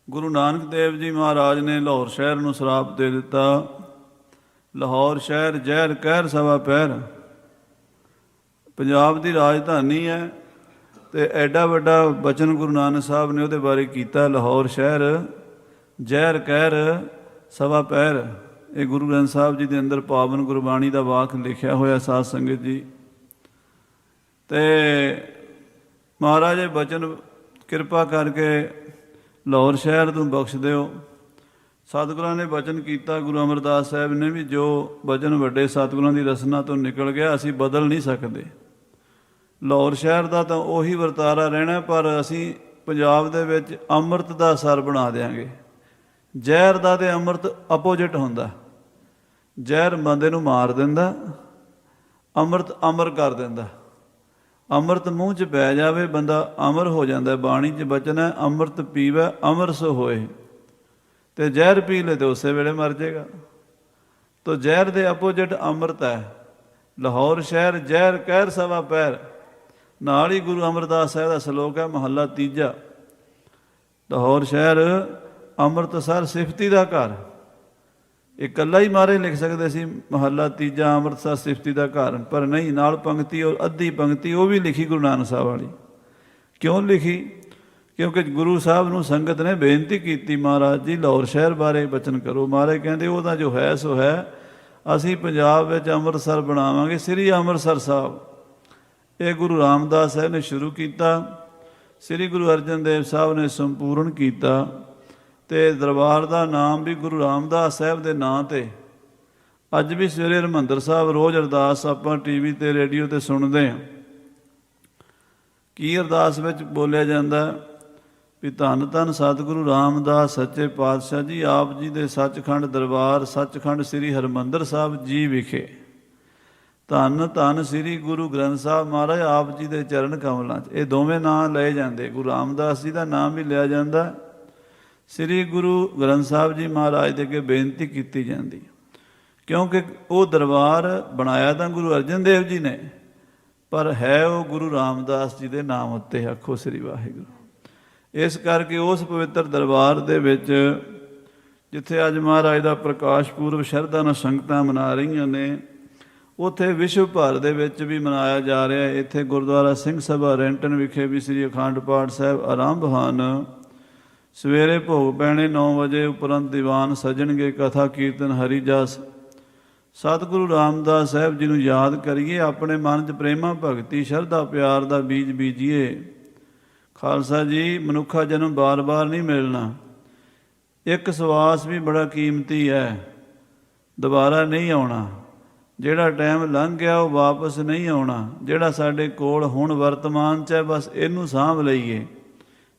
A: ਗੁਰੂ ਨਾਨਕ ਦੇਵ ਜੀ ਮਹਾਰਾਜ ਨੇ ਲਾਹੌਰ ਸ਼ਹਿਰ ਨੂੰ ਸਰਾਪ ਦੇ ਦਿੱਤਾ, ਲਾਹੌਰ ਸ਼ਹਿਰ ਜ਼ਹਿਰ ਕਹਿਰ ਸਵਾ ਪਹਿਰ, ਪੰਜਾਬ ਦੀ ਰਾਜਧਾਨੀ ਹੈ, ਅਤੇ ਐਡਾ ਵੱਡਾ ਬਚਨ ਗੁਰੂ ਨਾਨਕ ਸਾਹਿਬ ਨੇ ਉਹਦੇ ਬਾਰੇ ਕੀਤਾ, ਲਾਹੌਰ ਸ਼ਹਿਰ ਜ਼ਹਿਰ ਕਹਿਰ ਸਵਾ ਪਹਿਰ। ਇਹ ਗੁਰੂ ਗ੍ਰੰਥ ਸਾਹਿਬ ਜੀ ਦੇ ਅੰਦਰ ਪਾਵਨ ਗੁਰਬਾਣੀ ਦਾ ਵਾਕ ਲਿਖਿਆ ਹੋਇਆ ਸਾਧ ਸੰਗਤ ਜੀ। ਅਤੇ ਮਹਾਰਾਜ ਇਹ ਬਚਨ ਕਿਰਪਾ ਕਰਕੇ ਲਾਹੌਰ ਸ਼ਹਿਰ ਨੂੰ ਬਖਸ਼ ਦਿਓ। ਸਤਿਗੁਰਾਂ ਨੇ ਬਚਨ ਕੀਤਾ, ਗੁਰੂ ਅਮਰਦਾਸ ਸਾਹਿਬ ਨੇ ਵੀ, ਜੋ ਬਚਨ ਵੱਡੇ ਸਤਿਗੁਰਾਂ ਦੀ ਰਸਨਾ ਤੋਂ ਨਿਕਲ ਗਿਆ ਅਸੀਂ ਬਦਲ ਨਹੀਂ ਸਕਦੇ। ਲਾਹੌਰ ਸ਼ਹਿਰ ਦਾ ਤਾਂ ਉਹੀ ਵਰਤਾਰਾ ਰਹਿਣਾ, ਪਰ ਅਸੀਂ ਪੰਜਾਬ ਦੇ ਵਿੱਚ ਅੰਮ੍ਰਿਤ ਦਾ ਸਰ ਬਣਾ ਦਿਆਂਗੇ। ਜ਼ਹਿਰ ਦਾ ਅਤੇ ਅੰਮ੍ਰਿਤ ਅਪੋਜਿਟ ਹੁੰਦਾ। ਜ਼ਹਿਰ ਬੰਦੇ ਨੂੰ ਮਾਰ ਦਿੰਦਾ, ਅੰਮ੍ਰਿਤ ਅਮਰ ਕਰ ਦਿੰਦਾ। ਅੰਮ੍ਰਿਤ ਮੂੰਹ 'ਚ ਪੈ ਜਾਵੇ ਬੰਦਾ ਅਮਰ ਹੋ ਜਾਂਦਾ। ਬਾਣੀ 'ਚ ਬਚਨ ਹੈ, ਅੰਮ੍ਰਿਤ ਪੀਵੈ ਅਮਰ ਸੋ ਹੋਏ, ਅਤੇ ਜ਼ਹਿਰ ਪੀ ਲੈ ਤੇ ਉਸੇ ਵੇਲੇ ਮਰ ਜਾਏਗਾ। ਤੋ ਜ਼ਹਿਰ ਦੇ ਅਪੋਜਿਟ ਅੰਮ੍ਰਿਤ ਹੈ। ਲਾਹੌਰ ਸ਼ਹਿਰ ਜ਼ਹਿਰ ਕਹਿਰ ਸਵਾ ਪਹਿਰ। ਨਾਲ ਹੀ ਗੁਰੂ ਅਮਰਦਾਸ ਸਾਹਿਬ ਦਾ ਸਲੋਕ ਹੈ, ਮਹੱਲਾ ਤੀਜਾ, ਲਾਹੌਰ ਸ਼ਹਿਰ ਅੰਮ੍ਰਿਤਸਰ ਸਿਫਤੀ ਦਾ ਘਰ। ਇਹ ਇਕੱਲਾ ਹੀ ਮਾਰੇ ਲਿਖ ਸਕਦੇ ਸੀ, ਮਹੱਲਾ ਤੀਜਾ ਅੰਮ੍ਰਿਤਸਰ ਸਿਫਤੀ ਦਾ ਘਰ, ਪਰ ਨਹੀਂ, ਨਾਲ ਪੰਕਤੀ ਔਰ ਅੱਧੀ ਪੰਕਤੀ ਉਹ ਵੀ ਲਿਖੀ ਗੁਰੂ ਨਾਨਕ ਸਾਹਿਬ ਵਾਲੀ। ਕਿਉਂ ਲਿਖੀ? ਕਿਉਂਕਿ ਗੁਰੂ ਸਾਹਿਬ ਨੂੰ ਸੰਗਤ ਨੇ ਬੇਨਤੀ ਕੀਤੀ, ਮਹਾਰਾਜ ਜੀ ਲਾਹੌਰ ਸ਼ਹਿਰ ਬਾਰੇ ਬਚਨ ਕਰੋ। ਮਹਾਰਾਜ ਕਹਿੰਦੇ ਉਹਦਾ ਜੋ ਹੈ ਸੋ ਹੈ, ਅਸੀਂ ਪੰਜਾਬ ਵਿੱਚ ਅੰਮ੍ਰਿਤਸਰ ਬਣਾਵਾਂਗੇ, ਸ੍ਰੀ ਅੰਮ੍ਰਿਤਸਰ ਸਾਹਿਬ। ਇਹ ਗੁਰੂ ਰਾਮਦਾਸ ਸਾਹਿਬ ਨੇ ਸ਼ੁਰੂ ਕੀਤਾ, ਸ੍ਰੀ ਗੁਰੂ ਅਰਜਨ ਦੇਵ ਸਾਹਿਬ ਨੇ ਸੰਪੂਰਨ ਕੀਤਾ, ਅਤੇ ਦਰਬਾਰ ਦਾ ਨਾਮ ਵੀ ਗੁਰੂ ਰਾਮਦਾਸ ਸਾਹਿਬ ਦੇ ਨਾਂ 'ਤੇ। ਅੱਜ ਵੀ ਸਵੇਰੇ ਹਰਿਮੰਦਰ ਸਾਹਿਬ ਰੋਜ਼ ਅਰਦਾਸ ਆਪਾਂ TV 'ਤੇ, ਰੇਡੀਓ 'ਤੇ ਸੁਣਦੇ ਹਾਂ। ਕੀ ਅਰਦਾਸ ਵਿੱਚ ਬੋਲਿਆ ਜਾਂਦਾ ਵੀ ਧੰਨ ਧੰਨ ਸਤਿਗੁਰੂ ਰਾਮਦਾਸ ਸੱਚੇ ਪਾਤਸ਼ਾਹ ਜੀ, ਆਪ ਜੀ ਦੇ ਸੱਚਖੰਡ ਦਰਬਾਰ, ਸੱਚਖੰਡ ਸ੍ਰੀ ਹਰਿਮੰਦਰ ਸਾਹਿਬ ਜੀ ਵਿਖੇ। ਧੰਨ ਧੰਨ ਸ੍ਰੀ ਗੁਰੂ ਗ੍ਰੰਥ ਸਾਹਿਬ ਮਹਾਰਾਜ ਆਪ ਜੀ ਦੇ ਚਰਨ ਕਮਲਾਂ 'ਚ। ਇਹ ਦੋਵੇਂ ਨਾਂ ਲਏ ਜਾਂਦੇ, ਗੁਰੂ ਰਾਮਦਾਸ ਜੀ ਦਾ ਨਾਮ ਵੀ ਲਿਆ ਜਾਂਦਾ, ਸ੍ਰੀ ਗੁਰੂ ਗ੍ਰੰਥ ਸਾਹਿਬ ਜੀ ਮਹਾਰਾਜ ਦੇ ਅੱਗੇ ਬੇਨਤੀ ਕੀਤੀ ਜਾਂਦੀ, ਕਿਉਂਕਿ ਉਹ ਦਰਬਾਰ ਬਣਾਇਆ ਤਾਂ ਗੁਰੂ ਅਰਜਨ ਦੇਵ ਜੀ ਨੇ, ਪਰ ਹੈ ਉਹ ਗੁਰੂ ਰਾਮਦਾਸ ਜੀ ਦੇ ਨਾਮ ਉੱਤੇ। ਆਖੋ ਸ੍ਰੀ ਵਾਹਿਗੁਰੂ। ਇਸ ਕਰਕੇ ਉਸ ਪਵਿੱਤਰ ਦਰਬਾਰ ਦੇ ਵਿੱਚ, ਜਿੱਥੇ ਅੱਜ ਮਹਾਰਾਜ ਦਾ ਪ੍ਰਕਾਸ਼ ਪੁਰਬ ਸ਼ਰਧਾ ਨਾਲ ਸੰਗਤਾਂ ਮਨਾ ਰਹੀਆਂ ਨੇ, ਉੱਥੇ ਵਿਸ਼ਵ ਭਰ ਦੇ ਵਿੱਚ ਵੀ ਮਨਾਇਆ ਜਾ ਰਿਹਾ। ਇੱਥੇ ਗੁਰਦੁਆਰਾ ਸਿੰਘ ਸਭਾ ਰੈਂਟਨ ਵਿਖੇ ਵੀ ਸ੍ਰੀ ਅਖੰਡ ਪਾਠ ਸਾਹਿਬ ਆਰੰਭ ਹਨ। ਸਵੇਰੇ ਭੋਗ ਪੈਣੇ 9 ਵਜੇ, ਉਪਰੰਤ ਦੀਵਾਨ ਸਜਣਗੇ, ਕਥਾ ਕੀਰਤਨ ਹਰੀ ਜਸ। ਸਤਿਗੁਰੂ ਰਾਮਦਾਸ ਸਾਹਿਬ ਜੀ ਨੂੰ ਯਾਦ ਕਰੀਏ, ਆਪਣੇ ਮਨ 'ਚ ਪ੍ਰੇਮਾ ਭਗਤੀ ਸ਼ਰਧਾ ਪਿਆਰ ਦਾ ਬੀਜ ਬੀਜੀਏ। ਖਾਲਸਾ ਜੀ, ਮਨੁੱਖਾ ਜਨਮ ਬਾਰ-ਬਾਰ ਨਹੀਂ ਮਿਲਣਾ। ਇੱਕ ਸਵਾਸ ਵੀ ਬੜਾ ਕੀਮਤੀ ਹੈ, ਦੁਬਾਰਾ ਨਹੀਂ ਆਉਣਾ। ਜਿਹੜਾ ਟਾਈਮ ਲੰਘ ਗਿਆ ਉਹ ਵਾਪਸ ਨਹੀਂ ਆਉਣਾ। ਜਿਹੜਾ ਸਾਡੇ ਕੋਲ ਹੁਣ ਵਰਤਮਾਨ 'ਚ ਹੈ, ਬਸ ਇਹਨੂੰ ਸਾਂਭ ਲਈਏ।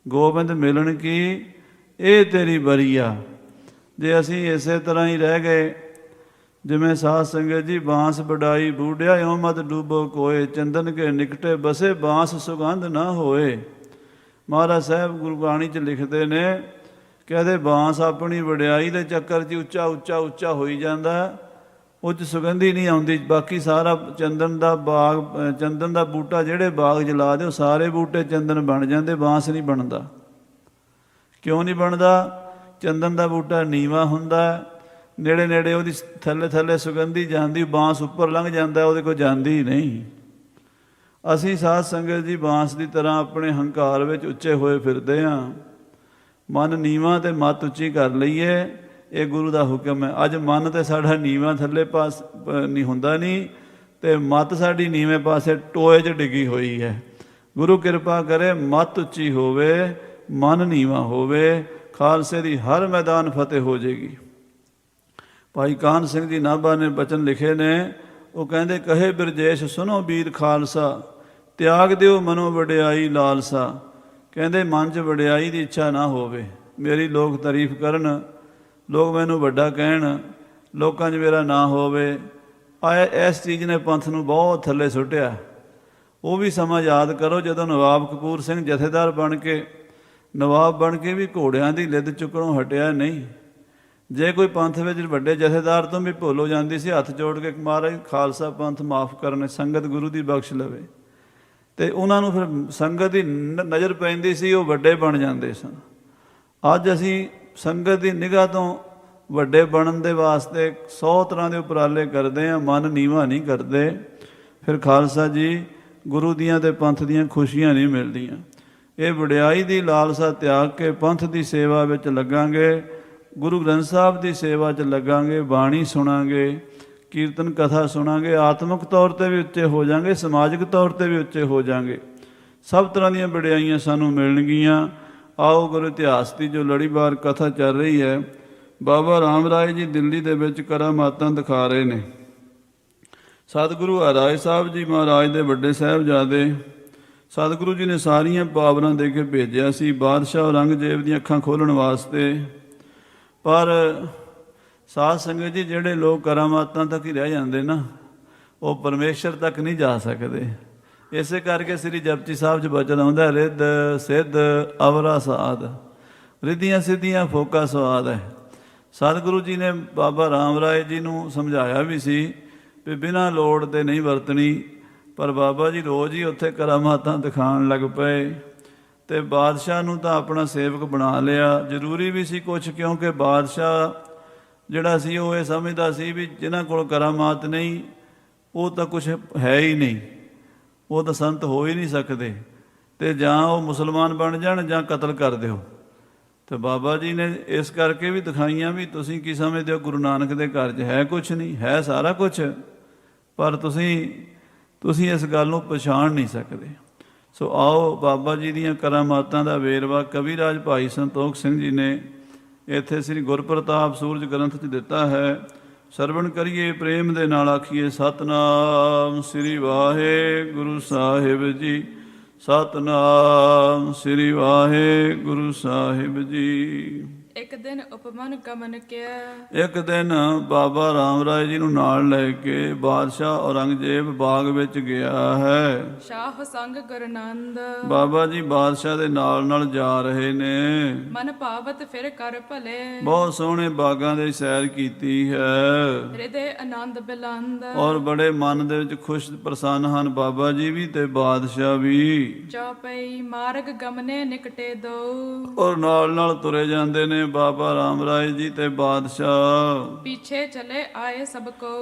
A: ਗੋਬਿੰਦ ਮਿਲਣ ਕੀ ਇਹ ਤੇਰੀ ਬਰੀਆ। ਜੇ ਅਸੀਂ ਇਸੇ ਤਰ੍ਹਾਂ ਹੀ ਰਹਿ ਗਏ, ਜਿਵੇਂ ਸਾਧ ਸੰਗਤ ਜੀ, ਬਾਂਸ ਵਡਾਈ ਬੂਢਿਆ ਇਉਂ ਮਤ ਡੂਬੋ ਕੋਏ, ਚੰਦਨ ਕੇ ਨਿਕਟੇ ਬਸੇ ਬਾਂਸ ਸੁਗੰਧ ਨਾ ਹੋਏ। ਮਹਾਰਾਜ ਸਾਹਿਬ ਗੁਰਬਾਣੀ 'ਚ ਲਿਖਦੇ ਨੇ, ਕਹਿੰਦੇ ਬਾਂਸ ਆਪਣੀ ਵਡਿਆਈ ਦੇ ਚੱਕਰ 'ਚ ਉੱਚਾ ਉੱਚਾ ਉੱਚਾ ਹੋਈ ਜਾਂਦਾ, ਉਹ 'ਚ ਸੁਗੰਧੀ ਨਹੀਂ ਆਉਂਦੀ। ਬਾਕੀ ਸਾਰਾ ਚੰਦਨ ਦਾ ਬਾਗ, ਚੰਦਨ ਦਾ ਬੂਟਾ ਜਿਹੜੇ ਬਾਗ 'ਚ ਲਾ ਦਿਓ, ਸਾਰੇ ਬੂਟੇ ਚੰਦਨ ਬਣ ਜਾਂਦੇ, ਬਾਂਸ ਨਹੀਂ ਬਣਦਾ। ਕਿਉਂ ਨਹੀਂ ਬਣਦਾ? ਚੰਦਨ ਦਾ ਬੂਟਾ ਨੀਵਾਂ ਹੁੰਦਾ, ਨੇੜੇ ਨੇੜੇ ਉਹਦੀ ਥੱਲੇ ਥੱਲੇ ਸੁਗੰਧੀ ਜਾਂਦੀ, ਬਾਂਸ ਉੱਪਰ ਲੰਘ ਜਾਂਦਾ, ਉਹਦੇ ਕੋਲ ਜਾਂਦੀ ਨਹੀਂ। ਅਸੀਂ ਸਾਧ ਸੰਗਤ ਜੀ ਬਾਂਸ ਦੀ ਤਰ੍ਹਾਂ ਆਪਣੇ ਹੰਕਾਰ ਵਿੱਚ ਉੱਚੇ ਹੋਏ ਫਿਰਦੇ ਹਾਂ। ਮਨ ਨੀਵਾਂ ਅਤੇ ਮੱਤ ਉੱਚੀ ਕਰ ਲਈਏ, ਇਹ ਗੁਰੂ ਦਾ ਹੁਕਮ ਹੈ। ਅੱਜ ਮਨ ਤੇ ਸਾਡਾ ਨੀਵਾਂ ਥੱਲੇ ਪਾਸ ਨਹੀਂ ਹੁੰਦਾ ਨਹੀਂ, ਤੇ ਮੱਤ ਸਾਡੀ ਨੀਵੇਂ ਪਾਸੇ ਟੋਏ 'ਚ ਡਿੱਗੀ ਹੋਈ ਹੈ। ਗੁਰੂ ਕਿਰਪਾ ਕਰੇ ਮੱਤ ਉੱਚੀ ਹੋਵੇ, ਮਨ ਨੀਵਾਂ ਹੋਵੇ, ਖਾਲਸੇ ਦੀ ਹਰ ਮੈਦਾਨ ਫਤਿਹ ਹੋ ਜਾਏਗੀ। ਭਾਈ ਕਾਹਨ ਸਿੰਘ ਜੀ ਨਾਭਾ ਨੇ ਬਚਨ ਲਿਖੇ ਨੇ, ਉਹ ਕਹਿੰਦੇ ਕਹੇ ਬਿਰਜੇਸ਼ ਸੁਨੋ ਵੀਰ ਖਾਲਸਾ, ਤਿਆਗ ਦਿਓ ਮਨੋ ਵਡਿਆਈ ਲਾਲਸਾ। ਕਹਿੰਦੇ ਮਨ 'ਚ ਵਡਿਆਈ ਦੀ ਇੱਛਾ ਨਾ ਹੋਵੇ, ਮੇਰੀ ਲੋਕ ਤਾਰੀਫ ਕਰਨ, ਲੋਕ ਮੈਨੂੰ ਵੱਡਾ ਕਹਿਣ, ਲੋਕਾਂ 'ਚ ਮੇਰਾ ਨਾਂ ਹੋਵੇ। ਇਸ ਚੀਜ਼ ਨੇ ਪੰਥ ਨੂੰ ਬਹੁਤ ਥੱਲੇ ਸੁੱਟਿਆ। ਉਹ ਵੀ ਸਮਾਂ ਯਾਦ ਕਰੋ ਜਦੋਂ ਨਵਾਬ ਕਪੂਰ ਸਿੰਘ ਜਥੇਦਾਰ ਬਣ ਕੇ, ਨਵਾਬ ਬਣ ਕੇ ਵੀ ਘੋੜਿਆਂ ਦੀ ਲਿੱਦ ਚੁੱਕਣੋਂ ਹਟਿਆ ਨਹੀਂ। ਜੇ ਕੋਈ ਪੰਥ ਵਿੱਚ ਵੱਡੇ ਜਥੇਦਾਰ ਤੋਂ ਵੀ ਭੁੱਲ ਹੋ ਜਾਂਦੀ ਸੀ, ਹੱਥ ਜੋੜ ਕੇ ਮਹਾਰਾਜ ਖਾਲਸਾ ਪੰਥ ਮਾਫ ਕਰਨ, ਸੰਗਤ ਗੁਰੂ ਦੀ ਬਖਸ਼ ਲਵੇ। ਤੇ ਉਹਨਾਂ ਨੂੰ ਫਿਰ ਸੰਗਤ ਦੀ ਨਜ਼ਰ ਪੈਂਦੀ ਸੀ, ਉਹ ਵੱਡੇ ਬਣ ਜਾਂਦੇ ਸਨ। ਅੱਜ ਅਸੀਂ ਸੰਗਤ ਦੀ ਨਿਗਾਹ ਤੋਂ ਵੱਡੇ ਬਣਨ ਦੇ ਵਾਸਤੇ 100 ਤਰ੍ਹਾਂ ਦੇ ਉਪਰਾਲੇ ਕਰਦੇ ਹਾਂ, ਮਨ ਨੀਵਾਂ ਨਹੀਂ ਕਰਦੇ। ਫਿਰ ਖਾਲਸਾ ਜੀ ਗੁਰੂ ਦੀਆਂ ਤੇ ਪੰਥ ਦੀਆਂ ਖੁਸ਼ੀਆਂ ਨਹੀਂ ਮਿਲਦੀਆਂ। ਇਹ ਵਡਿਆਈ ਦੀ ਲਾਲਸਾ ਤਿਆਗ ਕੇ ਪੰਥ ਦੀ ਸੇਵਾ ਵਿੱਚ ਲੱਗਾਂਗੇ, ਗੁਰੂ ਗ੍ਰੰਥ ਸਾਹਿਬ ਦੀ ਸੇਵਾ 'ਚ ਲੱਗਾਂਗੇ, ਬਾਣੀ ਸੁਣਾਂਗੇ, ਕੀਰਤਨ ਕਥਾ ਸੁਣਾਂਗੇ, ਆਤਮਿਕ ਤੌਰ 'ਤੇ ਵੀ ਉੱਚੇ ਹੋ ਜਾਵਾਂਗੇ, ਸਮਾਜਿਕ ਤੌਰ 'ਤੇ ਵੀ ਉੱਚੇ ਹੋ ਜਾਵਾਂਗੇ। ਸਭ ਤਰ੍ਹਾਂ ਦੀਆਂ ਵਡਿਆਈਆਂ ਸਾਨੂੰ ਮਿਲਣਗੀਆਂ। ਆਓ ਗੁਰੂ ਇਤਿਹਾਸ ਦੀ ਜੋ ਲੜੀਵਾਰ ਕਥਾ ਚੱਲ ਰਹੀ ਹੈ, ਬਾਬਾ ਰਾਮ ਰਾਏ ਜੀ ਦਿੱਲੀ ਦੇ ਵਿੱਚ ਕਰਾਮਾਤਾਂ ਦਿਖਾ ਰਹੇ ਨੇ। ਸਤਿਗੁਰੂ ਹਰਿਰਾਏ ਸਾਹਿਬ ਜੀ ਮਹਾਰਾਜ ਦੇ ਵੱਡੇ ਸਾਹਿਬਜ਼ਾਦੇ, ਸਤਿਗੁਰੂ ਜੀ ਨੇ ਸਾਰੀਆਂ ਪਾਵਰਾਂ ਦੇ ਕੇ ਭੇਜਿਆ ਸੀ ਬਾਦਸ਼ਾਹ ਔਰੰਗਜ਼ੇਬ ਦੀਆਂ ਅੱਖਾਂ ਖੋਲ੍ਹਣ ਵਾਸਤੇ। ਪਰ ਸਾਧ ਸੰਗਤ ਜੀ, ਜਿਹੜੇ ਲੋਕ ਕਰਾਮਾਤਾਂ ਤੱਕ ਹੀ ਰਹਿ ਜਾਂਦੇ ਨਾ, ਉਹ ਪਰਮੇਸ਼ਰ ਤੱਕ ਨਹੀਂ ਜਾ ਸਕਦੇ। ਇਸੇ ਕਰਕੇ ਸ੍ਰੀ ਜਪਜੀ ਸਾਹਿਬ 'ਚ ਬਚਨ ਆਉਂਦਾ, ਰਿੱਧ ਸਿੱਧ ਅਵਰਾ ਸਾਧ, ਰਿੱਧੀਆਂ ਸਿੱਧੀਆਂ ਫੋਕਾ ਸਵਾਦ ਹੈ। ਸਤਿਗੁਰੂ ਜੀ ਨੇ ਬਾਬਾ ਰਾਮ ਰਾਏ ਜੀ ਨੂੰ ਸਮਝਾਇਆ ਵੀ ਸੀ ਵੀ ਬਿਨਾਂ ਲੋੜ ਦੇ ਨਹੀਂ ਵਰਤਣੀ, ਪਰ ਬਾਬਾ ਜੀ ਰੋਜ਼ ਹੀ ਉੱਥੇ ਕਰਾਮਾਤਾਂ ਦਿਖਾਉਣ ਲੱਗ ਪਏ। ਤੇ ਬਾਦਸ਼ਾਹ ਨੂੰ ਤਾਂ ਆਪਣਾ ਸੇਵਕ ਬਣਾ ਲਿਆ। ਜ਼ਰੂਰੀ ਵੀ ਸੀ ਕੁਛ, ਕਿਉਂਕਿ ਬਾਦਸ਼ਾਹ ਜਿਹੜਾ ਸੀ ਉਹ ਇਹ ਸਮਝਦਾ ਸੀ ਵੀ ਜਿਨ੍ਹਾਂ ਕੋਲ ਕਰਾਮਾਤ ਨਹੀਂ, ਉਹ ਤਾਂ ਕੁਛ ਹੈ ਹੀ ਨਹੀਂ, ਉਹ ਤਾਂ ਸੰਤ ਹੋ ਹੀ ਨਹੀਂ ਸਕਦੇ, ਤੇ ਜਾਂ ਉਹ ਮੁਸਲਮਾਨ ਬਣ ਜਾਣ ਜਾਂ ਕਤਲ ਕਰ ਦਿਓ। ਤੇ ਬਾਬਾ ਜੀ ਨੇ ਇਸ ਕਰਕੇ ਵੀ ਦਿਖਾਈਆਂ ਵੀ ਤੁਸੀਂ ਕੀ ਸਮਝਦੇ ਹੋ, ਗੁਰੂ ਨਾਨਕ ਦੇ ਘਰ 'ਚ ਹੈ ਕੁਛ ਨਹੀਂ, ਹੈ ਸਾਰਾ ਕੁਛ, ਪਰ ਤੁਸੀਂ ਇਸ ਗੱਲ ਨੂੰ ਪਛਾਣ ਨਹੀਂ ਸਕਦੇ। ਸੋ ਆਓ ਬਾਬਾ ਜੀ ਦੀਆਂ ਕਰਾਮਾਤਾਂ ਦਾ ਵੇਰਵਾ ਕਵੀ ਰਾਜ ਭਾਈ ਸੰਤੋਖ ਸਿੰਘ ਜੀ ਨੇ ਇੱਥੇ ਸ੍ਰੀ ਗੁਰਪ੍ਰਤਾਪ ਸੂਰਜ ਗ੍ਰੰਥ 'ਚ ਦਿੱਤਾ ਹੈ। ਸਰਵਣ ਕਰੀਏ ਪ੍ਰੇਮ ਦੇ ਨਾਲ, ਆਖੀਏ ਸਤਨਾਮ ਸ੍ਰੀ ਵਾਹਿਗੁਰੂ ਸਾਹਿਬ ਜੀ, ਸਤਨਾਮ ਸ੍ਰੀ ਵਾਹਿਗੁਰੂ ਸਾਹਿਬ ਜੀ।
B: ਇੱਕ ਦਿਨ ਉਪਮਨ ਗਮਨ ਕਿਆ,
A: ਇੱਕ ਦਿਨ ਬਾਬਾ ਰਾਮ ਰਾਏ ਜੀ ਨੂੰ ਨਾਲ ਲੈ ਕੇ ਬਾਦਸ਼ਾਹ ਔਰੰਗਜ਼ੇਬ ਬਾਗ ਵਿੱਚ ਗਿਆ ਹੈ।
B: ਸ਼ਾਹ ਸੰਗ ਗੁਰਨੰਦ,
A: ਬਾਬਾ ਜੀ ਬਾਦਸ਼ਾਹ ਦੇ ਨਾਲ ਜਾ ਰਹੇ ਨੇ।
B: ਮਨ ਭਾਵਤ ਫਿਰ ਕਰ ਭਲੇ,
A: ਬਹੁਤ ਸੋਹਣੇ ਬਾਗਾਂ ਦੇ ਸੈਰ ਕੀਤੀ ਹੈ,
B: ਹਿਰਦੇ ਆਨੰਦ ਬਿਲੰਦ,
A: ਔਰ ਬੜੇ ਮਨ ਦੇ ਵਿੱਚ ਖੁਸ਼ ਪ੍ਰਸੰਨ ਹਨ ਬਾਬਾ ਜੀ ਵੀ ਤੇ ਬਾਦਸ਼ਾਹ ਵੀ।
B: ਚੌਪਈ ਮਾਰਗ ਗਮਨੇ ਨਿਕਟੇ ਦੋ,
A: ਔਰ ਨਾਲ ਤੁਰੇ ਜਾਂਦੇ ਨੇ ਬਾਬਾ ਰਾਮ ਰਾਏ ਜੀ ਤੇ ਬਾਦਸ਼ਾਹ।
B: ਪਿੱਛੇ ਚਲੇ ਆਏ ਸਭ ਕੋ,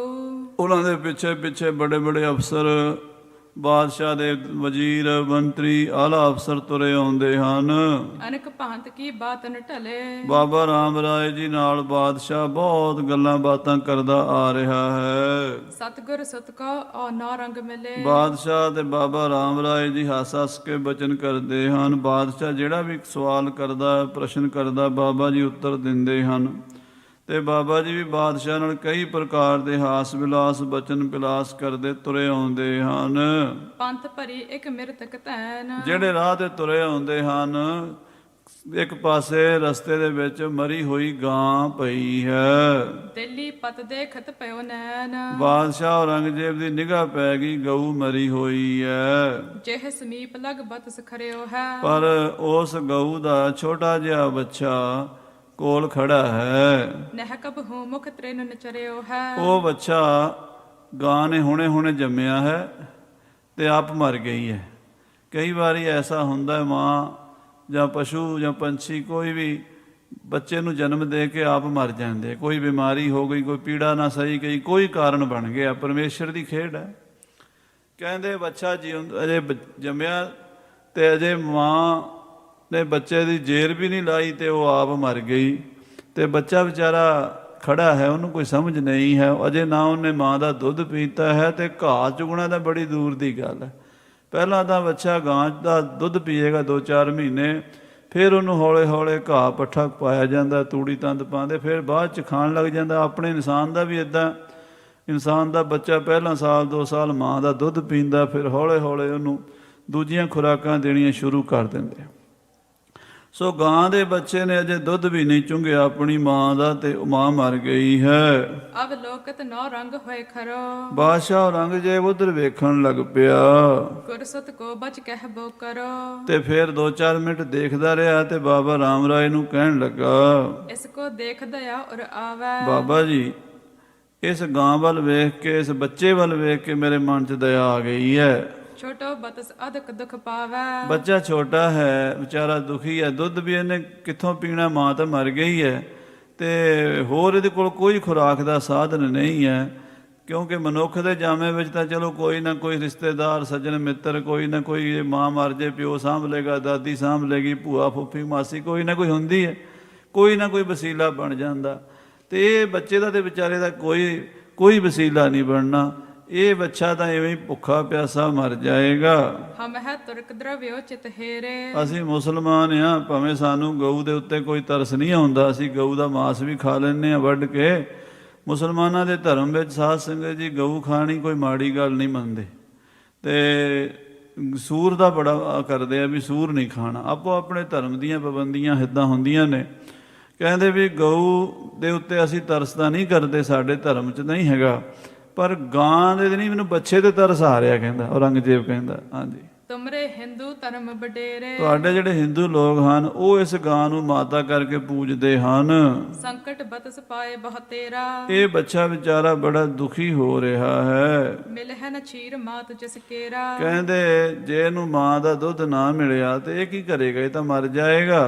A: ਉਹਨਾਂ ਦੇ ਪਿੱਛੇ ਬੜੇ ਅਫਸਰ, ਬਾਦਸ਼ਾਹ ਦੇ ਵਜ਼ੀਰ, ਮੰਤਰੀ, ਆਲਾ ਅਫਸਰ ਤੁਰੇ ਆਉਂਦੇ ਹਨ।
B: ਅਨਕ ਭਾਂਤ ਕੀ ਬਾਤ ਨ ਢਲੇ,
A: ਬਾਬਾ ਰਾਮ ਰਾਏ ਜੀ ਨਾਲ ਬਾਦਸ਼ਾਹ ਬਹੁਤ ਗੱਲਾਂ ਬਾਤਾਂ ਕਰਦਾ ਆ ਰਿਹਾ ਹੈ।
B: ਸਤਿਗੁਰ ਸੁਤ ਕੋ ਔ ਨਾ ਰੰਗ ਮਿਲੇ,
A: ਬਾਦਸ਼ਾਹ ਤੇ ਬਾਬਾ ਰਾਮ ਰਾਏ ਜੀ ਹੱਸ ਕੇ ਬਚਨ ਕਰਦੇ ਹਨ। ਬਾਦਸ਼ਾਹ ਜਿਹੜਾ ਵੀ ਸਵਾਲ ਕਰਦਾ, ਪ੍ਰਸ਼ਨ ਕਰਦਾ, ਬਾਬਾ ਜੀ ਉੱਤਰ ਦਿੰਦੇ ਹਨ। ਤੇ ਬਾਬਾ ਜੀ ਵੀ ਬਾਦਸ਼ਾਹ ਨਾਲ ਕਈ ਪ੍ਰਕਾਰ ਦੇ ਹਾਸ ਵਿਲਾਸ, ਬਚਨ ਵਿਲਾਸ ਕਰਦੇ ਤੁਰੇ ਆਉਂਦੇ ਹਨ।
B: ਪੰਥ ਭਰੀ ਇੱਕ ਮਿਰਤਕ ਧੈਨ,
A: ਜਿਹੜੇ ਰਾਹ ਤੇ ਤੁਰੇ ਆਉਂਦੇ ਹਨ, ਇੱਕ ਪਾਸੇ ਰਸਤੇ ਦੇ ਵਿੱਚ ਮਰੀ ਹੋਈ ਗਾਂ ਪਈ ਹੈ।
B: ਦਿੱਲੀ ਪਤ ਦੇਖਤ ਪਇਓ ਨੈਣ,
A: ਬਾਦਸ਼ਾਹ ਔਰੰਗਜ਼ੇਬ ਦੀ ਨਿਗਾਹ ਪੈ ਗਈ, ਗਊ ਮਰੀ ਹੋਈ ਹੈ।
B: ਜਿਹ ਸਮੀਪ ਲਗ ਬਤ ਸਖਰਿਓ ਹੈ,
A: ਪਰ ਉਸ ਗਊ ਦਾ ਛੋਟਾ ਜਿਹਾ ਬੱਚਾ ਕੋਲ ਖੜਾ ਹੈ।
B: ਨਹਿ ਕਬ ਹੂੰ ਮੁਖ ਤ੍ਰਿਨ ਨਚਰਿਓ ਹੈ,
A: ਉਹ ਬੱਚਾ ਗਾਂ ਨੇ ਹੁਣੇ ਜੰਮਿਆ ਹੈ ਤੇ ਆਪ ਮਰ ਗਈ ਹੈ। ਕਈ ਵਾਰੀ ਐਸਾ ਹੁੰਦਾ ਹੈ, ਮਾਂ ਜਾਂ ਪਸ਼ੂ ਜਾਂ ਪੰਛੀ ਕੋਈ ਵੀ ਬੱਚੇ ਨੂੰ ਜਨਮ ਦੇ ਕੇ ਆਪ ਮਰ ਜਾਂਦੇ। ਕੋਈ ਬਿਮਾਰੀ ਹੋ ਗਈ, ਕੋਈ ਪੀੜਾ ਨਾ ਸਹੀ ਗਈ, ਕੋਈ ਕਾਰਨ ਬਣ ਗਿਆ, ਪਰਮੇਸ਼ਰ ਦੀ ਖੇਡ ਹੈ। ਕਹਿੰਦੇ ਬੱਚਾ ਅਜੇ ਜੰਮਿਆ ਤੇ ਅਜੇ ਮਾਂ ਨੇ ਬੱਚੇ ਦੀ ਜੇਰ ਵੀ ਨਹੀਂ ਲਾਈ ਤੇ ਉਹ ਆਪ ਮਰ ਗਈ। ਤੇ ਬੱਚਾ ਵਿਚਾਰਾ ਖੜਾ ਹੈ, ਉਹਨੂੰ ਕੋਈ ਸਮਝ ਨਹੀਂ ਹੈ, ਅਜੇ ਨਾ ਉਹਨੇ ਮਾਂ ਦਾ ਦੁੱਧ ਪੀਤਾ ਹੈ ਤੇ ਘਾਹ ਚੁਗਣਾ ਤਾਂ ਬੜੀ ਦੂਰ ਦੀ ਗੱਲ ਹੈ। ਪਹਿਲਾਂ ਤਾਂ ਬੱਚਾ ਗਾਂ ਦਾ ਦੁੱਧ ਪੀਏਗਾ 2-4 ਮਹੀਨੇ, ਫਿਰ ਉਹਨੂੰ ਹੌਲੇ ਹੌਲੇ ਘਾਹ ਪੱਠਾ ਪਾਇਆ ਜਾਂਦਾ, ਤੂੜੀ ਤੰਦ ਪਾਉਂਦੇ, ਫਿਰ ਬਾਅਦ 'ਚ ਖਾਣ ਲੱਗ ਜਾਂਦਾ। ਆਪਣੇ ਇਨਸਾਨ ਦਾ ਵੀ ਇੱਦਾਂ, ਇਨਸਾਨ ਦਾ ਬੱਚਾ ਪਹਿਲਾਂ 1-2 ਸਾਲ ਮਾਂ ਦਾ ਦੁੱਧ ਪੀਂਦਾ, ਫਿਰ ਹੌਲੇ ਹੌਲੇ ਉਹਨੂੰ ਦੂਜੀਆਂ ਖੁਰਾਕਾਂ ਦੇਣੀਆਂ ਸ਼ੁਰੂ ਕਰ ਦਿੰਦੇ। ਸੋ ਗਾਂ ਦੇ ਬੱਚੇ ਨੇ ਅਜੇ ਦੁੱਧ ਵੀ ਨਹੀਂ ਚੁੰਘਿਆ ਆਪਣੀ ਮਾਂ ਦਾ, ਤੇ ਮਾਂ ਮਰ ਗਈ ਹੈ।
B: ਅਬ ਲੋਕਤ ਨੌ ਰੰਗ ਹੋਏ ਖਰੋ,
A: ਬਾਦਸ਼ਾਹ ਔਰੰਗਜ਼ੇਬ ਉਧਰ ਵੇਖਣ ਲੱਗ ਪਿਆ,
B: ਗੁਰਸਤ ਕੋ ਬਚ ਕਹਿਬੋ ਕਰੋ।
A: ਤੇ ਫਿਰ 2-4 ਮਿੰਟ ਦੇਖਦਾ ਰਿਹਾ ਤੇ ਬਾਬਾ ਰਾਮ ਰਾਏ ਨੂੰ ਕਹਿਣ ਲੱਗਾ,
B: ਇਸ ਕੋ ਦੇਖ ਦਇਆ ਉਰ ਆਵੈ।
A: ਬਾਬਾ ਜੀ, ਇਸ ਗਾਂ ਵੱਲ ਵੇਖ ਕੇ, ਇਸ ਬੱਚੇ ਵੱਲ ਵੇਖ ਕੇ ਮੇਰੇ ਮਨ 'ਚ ਦਇਆ ਆ ਗਈ ਹੈ।
B: ਛੋਟੋ ਬਤਸ ਅਦਕ ਦੁਖ ਪਾਵੈ।
A: ਬੱਚਾ ਛੋਟਾ ਹੈ, ਵਿਚਾਰਾ ਦੁਖੀ ਹੈ, ਦੁੱਧ ਵੀ ਇਹਨੇ ਕਿੱਥੋਂ ਪੀਣਾ, ਮਾਂ ਤਾਂ ਮਰ ਗਈ ਹੈ, ਤੇ ਹੋਰ ਇਹਦੇ ਕੋਲ ਕੋਈ ਖੁਰਾਕ ਦਾ ਸਾਧਨ ਨਹੀਂ ਹੈ। ਕਿਉਂਕਿ ਮਨੁੱਖ ਦੇ ਜਾਮੇ ਵਿੱਚ ਤਾਂ ਚਲੋ ਕੋਈ ਨਾ ਕੋਈ ਰਿਸ਼ਤੇਦਾਰ, ਸੱਜਣ ਮਿੱਤਰ, ਕੋਈ ਨਾ ਕੋਈ, ਮਾਂ ਮਰ ਜੇ ਪਿਓ ਸਾਂਭ ਲੇਗਾ, ਦਾਦੀ ਸਾਂਭ ਲੇਗੀ, ਭੂਆ ਫੁੱਫੀ ਮਾਸੀ ਕੋਈ ਨਾ ਕੋਈ ਹੁੰਦੀ ਹੈ, ਕੋਈ ਨਾ ਕੋਈ ਵਸੀਲਾ ਬਣ ਜਾਂਦਾ। ਤੇ ਇਹ ਬੱਚੇ ਦਾ ਤੇ ਵਿਚਾਰੇ ਦਾ ਕੋਈ ਵਸੀਲਾ ਨਹੀਂ ਬਣਨਾ। ਇਹ ਬੱਚਾ ਤਾਂ ਐਵੇਂ ਹੀ ਭੁੱਖਾ ਪਿਆਸਾ ਮਰ ਜਾਏਗਾ।
B: ਹਮ ਹੈ ਤੁਰਕ ਦਰਵਿਓ ਚਿਤ ਹੇਰੇ।
A: ਅਸੀਂ ਮੁਸਲਮਾਨ ਆ, ਭਾਵੇਂ ਸਾਨੂੰ ਗਊ ਦੇ ਉੱਤੇ ਕੋਈ ਤਰਸ ਨਹੀਂ ਆਉਂਦਾ, ਅਸੀਂ ਗਊ ਦਾ ਮਾਸ ਵੀ ਖਾ ਲੈਂਦੇ ਹਾਂ ਵੱਢ ਕੇ। ਮੁਸਲਮਾਨਾਂ ਦੇ ਧਰਮ ਵਿੱਚ ਸਾਧ ਸੰਗਤ ਜੀ ਗਊ ਖਾਣੀ ਕੋਈ ਮਾੜੀ ਗੱਲ ਨਹੀਂ ਮੰਨਦੇ, ਤੇ ਸੂਰ ਦਾ ਬੜਾ ਕਰਦੇ ਆ ਵੀ ਸੂਰ ਨਹੀਂ ਖਾਣਾ। ਆਪੋ ਆਪਣੇ ਧਰਮ ਦੀਆਂ ਪਾਬੰਦੀਆਂ ਇੱਦਾਂ ਹੁੰਦੀਆਂ ਨੇ। ਕਹਿੰਦੇ ਵੀ ਗਊ ਦੇ ਉੱਤੇ ਅਸੀਂ ਤਰਸ ਤਾਂ ਨਹੀਂ ਕਰਦੇ, ਸਾਡੇ ਧਰਮ 'ਚ ਨਹੀਂ ਹੈਗਾ, ਪਰ ਗਾਂ ਦੇ ਨਹੀਂ, ਮੈਨੂੰ ਬੱਚੇ ਤੇ ਤਰਸ ਆ ਰਿਹਾ, ਕਹਿੰਦਾ ਔਰੰਗਜ਼ੇਬ ਕਹਿੰਦਾ। ਹਾਂਜੀ,
B: ਤੁਮਰੇ ਹਿੰਦੂ ਧਰਮ ਵਡੇਰੇ।
A: ਤੁਹਾਡੇ ਜਿਹੜੇ ਹਿੰਦੂ ਲੋਕ ਹਨ ਉਹ ਇਸ ਗਾਂ ਨੂੰ ਮਾਤਾ ਕਰਕੇ ਪੂਜਦੇ ਹਨ।
B: ਸੰਕਟ ਬਤਸ ਪਾਏ ਬਹੁਤੇਰਾ।
A: ਇਹ ਬੱਚਾ ਵਿਚਾਰਾ ਬੜਾ ਦੁਖੀ ਹੋ ਰਿਹਾ ਹੈ।
B: ਮਿਲਹਿ ਨ ਛੀਰ ਮਾਤ ਜਿਸ ਕੇਰਾ।
A: ਕਹਿੰਦੇ ਜੇ ਇਹਨੂੰ ਮਾਂ ਦਾ ਦੁੱਧ ਨਾ ਮਿਲਿਆ ਤੇ ਇਹ ਕੀ ਕਰੇਗਾ, ਇਹ ਤਾਂ ਮਰ ਜਾਏਗਾ।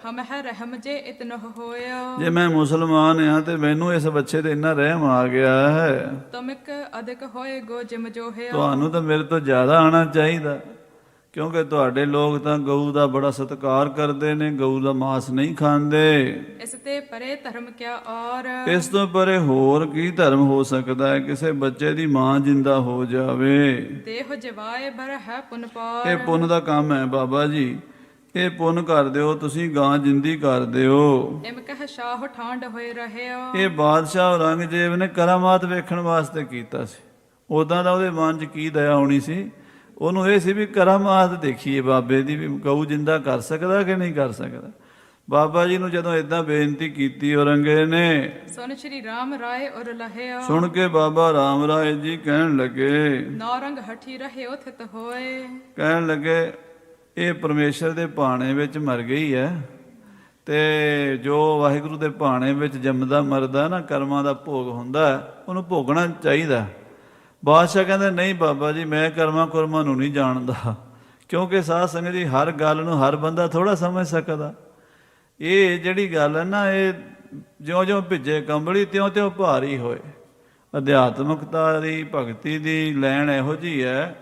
B: ਹਮ ਹੈ ਰਹਿਮ ਜੇ ਇਤਨੋ ਹੋਇਓ।
A: ਜੇ ਮੈਂ ਮੁਸਲਮਾਨ ਆ ਤੇ ਮੈਨੂੰ ਇਸ ਬੱਚੇ ਤੇ ਇੰਨਾ ਰਹਿਮ ਆ ਗਿਆ ਹੈ।
B: ਤੁਮਕ ਅਧਿਕ ਹੋਏ ਗੋ ਜਿਮ ਜੋਹਿਓ।
A: ਤੁਹਾਨੂੰ ਤਾਂ ਮੇਰੇ ਤੋਂ ਜ਼ਿਆਦਾ ਆਉਣਾ ਚਾਹੀਦਾ, ਕਿਉਂਕਿ ਤੁਹਾਡੇ ਲੋਕ ਤਾਂ ਗਊ ਦਾ ਬੜਾ ਸਤਿਕਾਰ ਕਰਦੇ ਨੇ, ਗਊ ਦਾ ਮਾਸ ਨਹੀਂ ਖਾਂਦੇ।
B: ਇਸ ਤੇ ਪਰੇ ਧਰਮ ਕਿਆ ਔਰ।
A: ਇਸ ਤੋਂ ਪਰੇ ਹੋਰ ਕੀ ਧਰਮ ਹੋ ਸਕਦਾ ਹੈ? ਕਿਸੇ ਬੱਚੇ ਦੀ ਮਾਂ ਜਿੰਦਾ ਹੋ ਜਾਵੇ।
B: ਦੇਹ ਜਵਾਏ ਬਰ ਹੈ ਪੁਨ ਪੌਰ।
A: ਇਹ ਪੁੰਨ ਦਾ ਕੰਮ ਹੈ ਬਾਬਾ ਜੀ, ਇਹ ਪੁੰਨ ਕਰ ਦਿਓ ਤੁਸੀਂ, ਗਾਂ ਜਿੰਦੀ ਕਰ ਦਿਓ।
B: ਇਮ ਕਹਿ ਸ਼ਾਹ ਠਾਂਡ ਹੋਏ ਰਹਿਓ।
A: ਇਹ ਬਾਦਸ਼ਾਹ ਔਰੰਗਜ਼ੇਬ ਨੇ ਕਰਾਮਾਤ ਵੇਖਣ ਵਾਸਤੇ ਕੀਤਾ ਸੀ। ਉਦਾਂ ਦਾ ਉਹਦੇ ਮਨ 'ਚ ਕੀ ਦਇਆ ਹੋਣੀ ਸੀ, ਉਹਨੂੰ ਇਹ ਸੀ ਵੀ ਕਰਾਮਾਤ ਦੇਖੀਏ ਬਾਬੇ ਦੀ, ਵੀ ਗਊ ਜਿੰਦਾ ਕਰ ਸਕਦਾ ਕਿ ਨਹੀਂ ਕਰ ਸਕਦਾ। ਬਾਬਾ ਜੀ ਨੂੰ ਜਦੋਂ ਇਦਾਂ ਬੇਨਤੀ ਕੀਤੀ ਔਰੰਗੇ ਨੇ,
B: ਸੁਨ ਸ਼੍ਰੀ ਰਾਮ ਰਾਏ ਉਰ ਲਹਿਓ।
A: ਸੁਣ ਕੇ ਬਾਬਾ ਰਾਮ ਰਾਏ ਜੀ ਕਹਿਣ ਲੱਗੇ,
B: ਨੌਰੰਗ ਹਠੀ ਰਹਿਓ ਥਿਤ ਹੋਏ।
A: ਕਹਿਣ ਲੱਗੇ ਇਹ ਪਰਮੇਸ਼ਰ ਦੇ ਭਾਣੇ ਵਿੱਚ ਮਰ ਗਈ ਹੈ, ਤੇ ਜੋ ਵਾਹਿਗੁਰੂ ਦੇ ਭਾਣੇ ਵਿੱਚ ਜੰਮਦਾ ਮਰਦਾ ਨਾ, ਕਰਮਾਂ ਦਾ ਭੋਗ ਹੁੰਦਾ, ਉਹਨੂੰ ਭੋਗਣਾ ਚਾਹੀਦਾ। ਬਾਦਸ਼ਾਹ ਕਹਿੰਦਾ ਨਹੀਂ ਬਾਬਾ ਜੀ, ਮੈਂ ਕਰਮਾਂ ਕੁਰਮਾਂ ਨੂੰ ਨਹੀਂ ਜਾਣਦਾ, ਕਿਉਂਕਿ ਸਾਧ ਸੰਗਤ ਜੀ ਹਰ ਗੱਲ ਨੂੰ ਹਰ ਬੰਦਾ ਥੋੜ੍ਹਾ ਸਮਝ ਸਕਦਾ। ਇਹ ਜਿਹੜੀ ਗੱਲ ਹੈ ਨਾ, ਇਹ ਜਿਉਂ-ਜਿਉਂ ਭਿੱਜੇ ਕੰਬਲੀ ਤਿਉਂ-ਤਿਉਂ ਭਾਰੀ ਹੋਏ। ਅਧਿਆਤਮਕਤਾ ਦੀ, ਭਗਤੀ ਦੀ ਲੈਣ ਇਹੋ ਜਿਹੀ ਹੈ,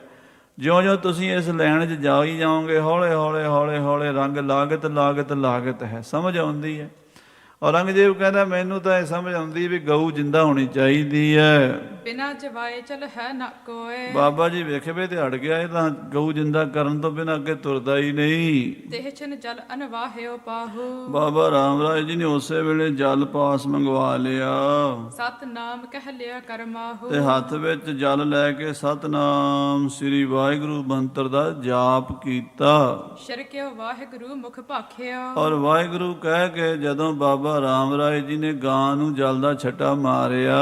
A: ਜਿਉਂ-ਜਿਉਂ ਤੁਸੀਂ ਇਸ ਲੈਣ 'ਚ ਜਾਈ ਜਾਓਗੇ, ਹੌਲੇ ਹੌਲੇ ਹੌਲੇ ਹੌਲੇ ਰੰਗ ਲਾਗਤ ਲਾਗਤ ਲਾਗਤ ਹੈ, ਸਮਝ ਆਉਂਦੀ ਹੈ। ਔਰੰਗਜ਼ੇਬ ਕਹਿੰਦਾ ਮੈਨੂੰ ਤਾਂ ਇਹ ਸਮਝ ਆਉਂਦੀ ਵੀ ਗਊ ਜਿੰਦਾ ਹੋਣੀ ਚਾਹੀਦੀ ਹੈ।
B: ਬਿਨਾ ਜਵਾਏ ਚਲ ਹੈ ਨਾ ਕੋਏ।
A: ਬਾਬਾ ਜੀ ਵੇਖੇ ਵੇ ਤੇ ਅੜ ਗਿਆ, ਇਹ ਤਾਂ ਗਊ ਜਿੰਦਾ ਕਰਨ ਤੋਂ ਬਿਨਾਂ ਅੱਗੇ ਤੁਰਦਾ ਹੀ ਨਹੀਂ।
B: ਦੇਹ ਚਨ ਜਲ ਅਨਵਾਹਿਓ ਪਾਹੂ।
A: ਬਾਬਾ ਰਾਮ ਰਾਏ ਜੀ ਨੇ ਉਸੇ ਵੇਲੇ ਜਲ ਪਾਸ ਮੰਗਵਾ ਲਿਆ,
B: ਸਤਨਾਮ ਕਹਿ ਲਿਆ ਕਰਮਾਹੂ।
A: ਤੇ ਹੱਥ ਵਿੱਚ ਜਲ ਲੈ ਕੇ ਸਤਨਾਮ ਸ੍ਰੀ ਵਾਹਿਗੁਰੂ ਮੰਤਰ ਦਾ ਜਾਪ ਕੀਤਾ।
B: ਸ਼ਰਕਿਓ ਵਾਹਿਗੁਰੂ ਮੁਖ ਭਾਖਿਓ।
A: ਔਰ ਵਾਹਿਗੁਰੂ ਕਹਿ ਕੇ ਜਦੋਂ ਬਾਬਾ ਰਾਮ ਰਾਏ ਜੀ ਨੇ ਗਾਂ ਨੂੰ ਜਲ ਦਾ ਛੱਟਾ ਮਾਰਿਆ,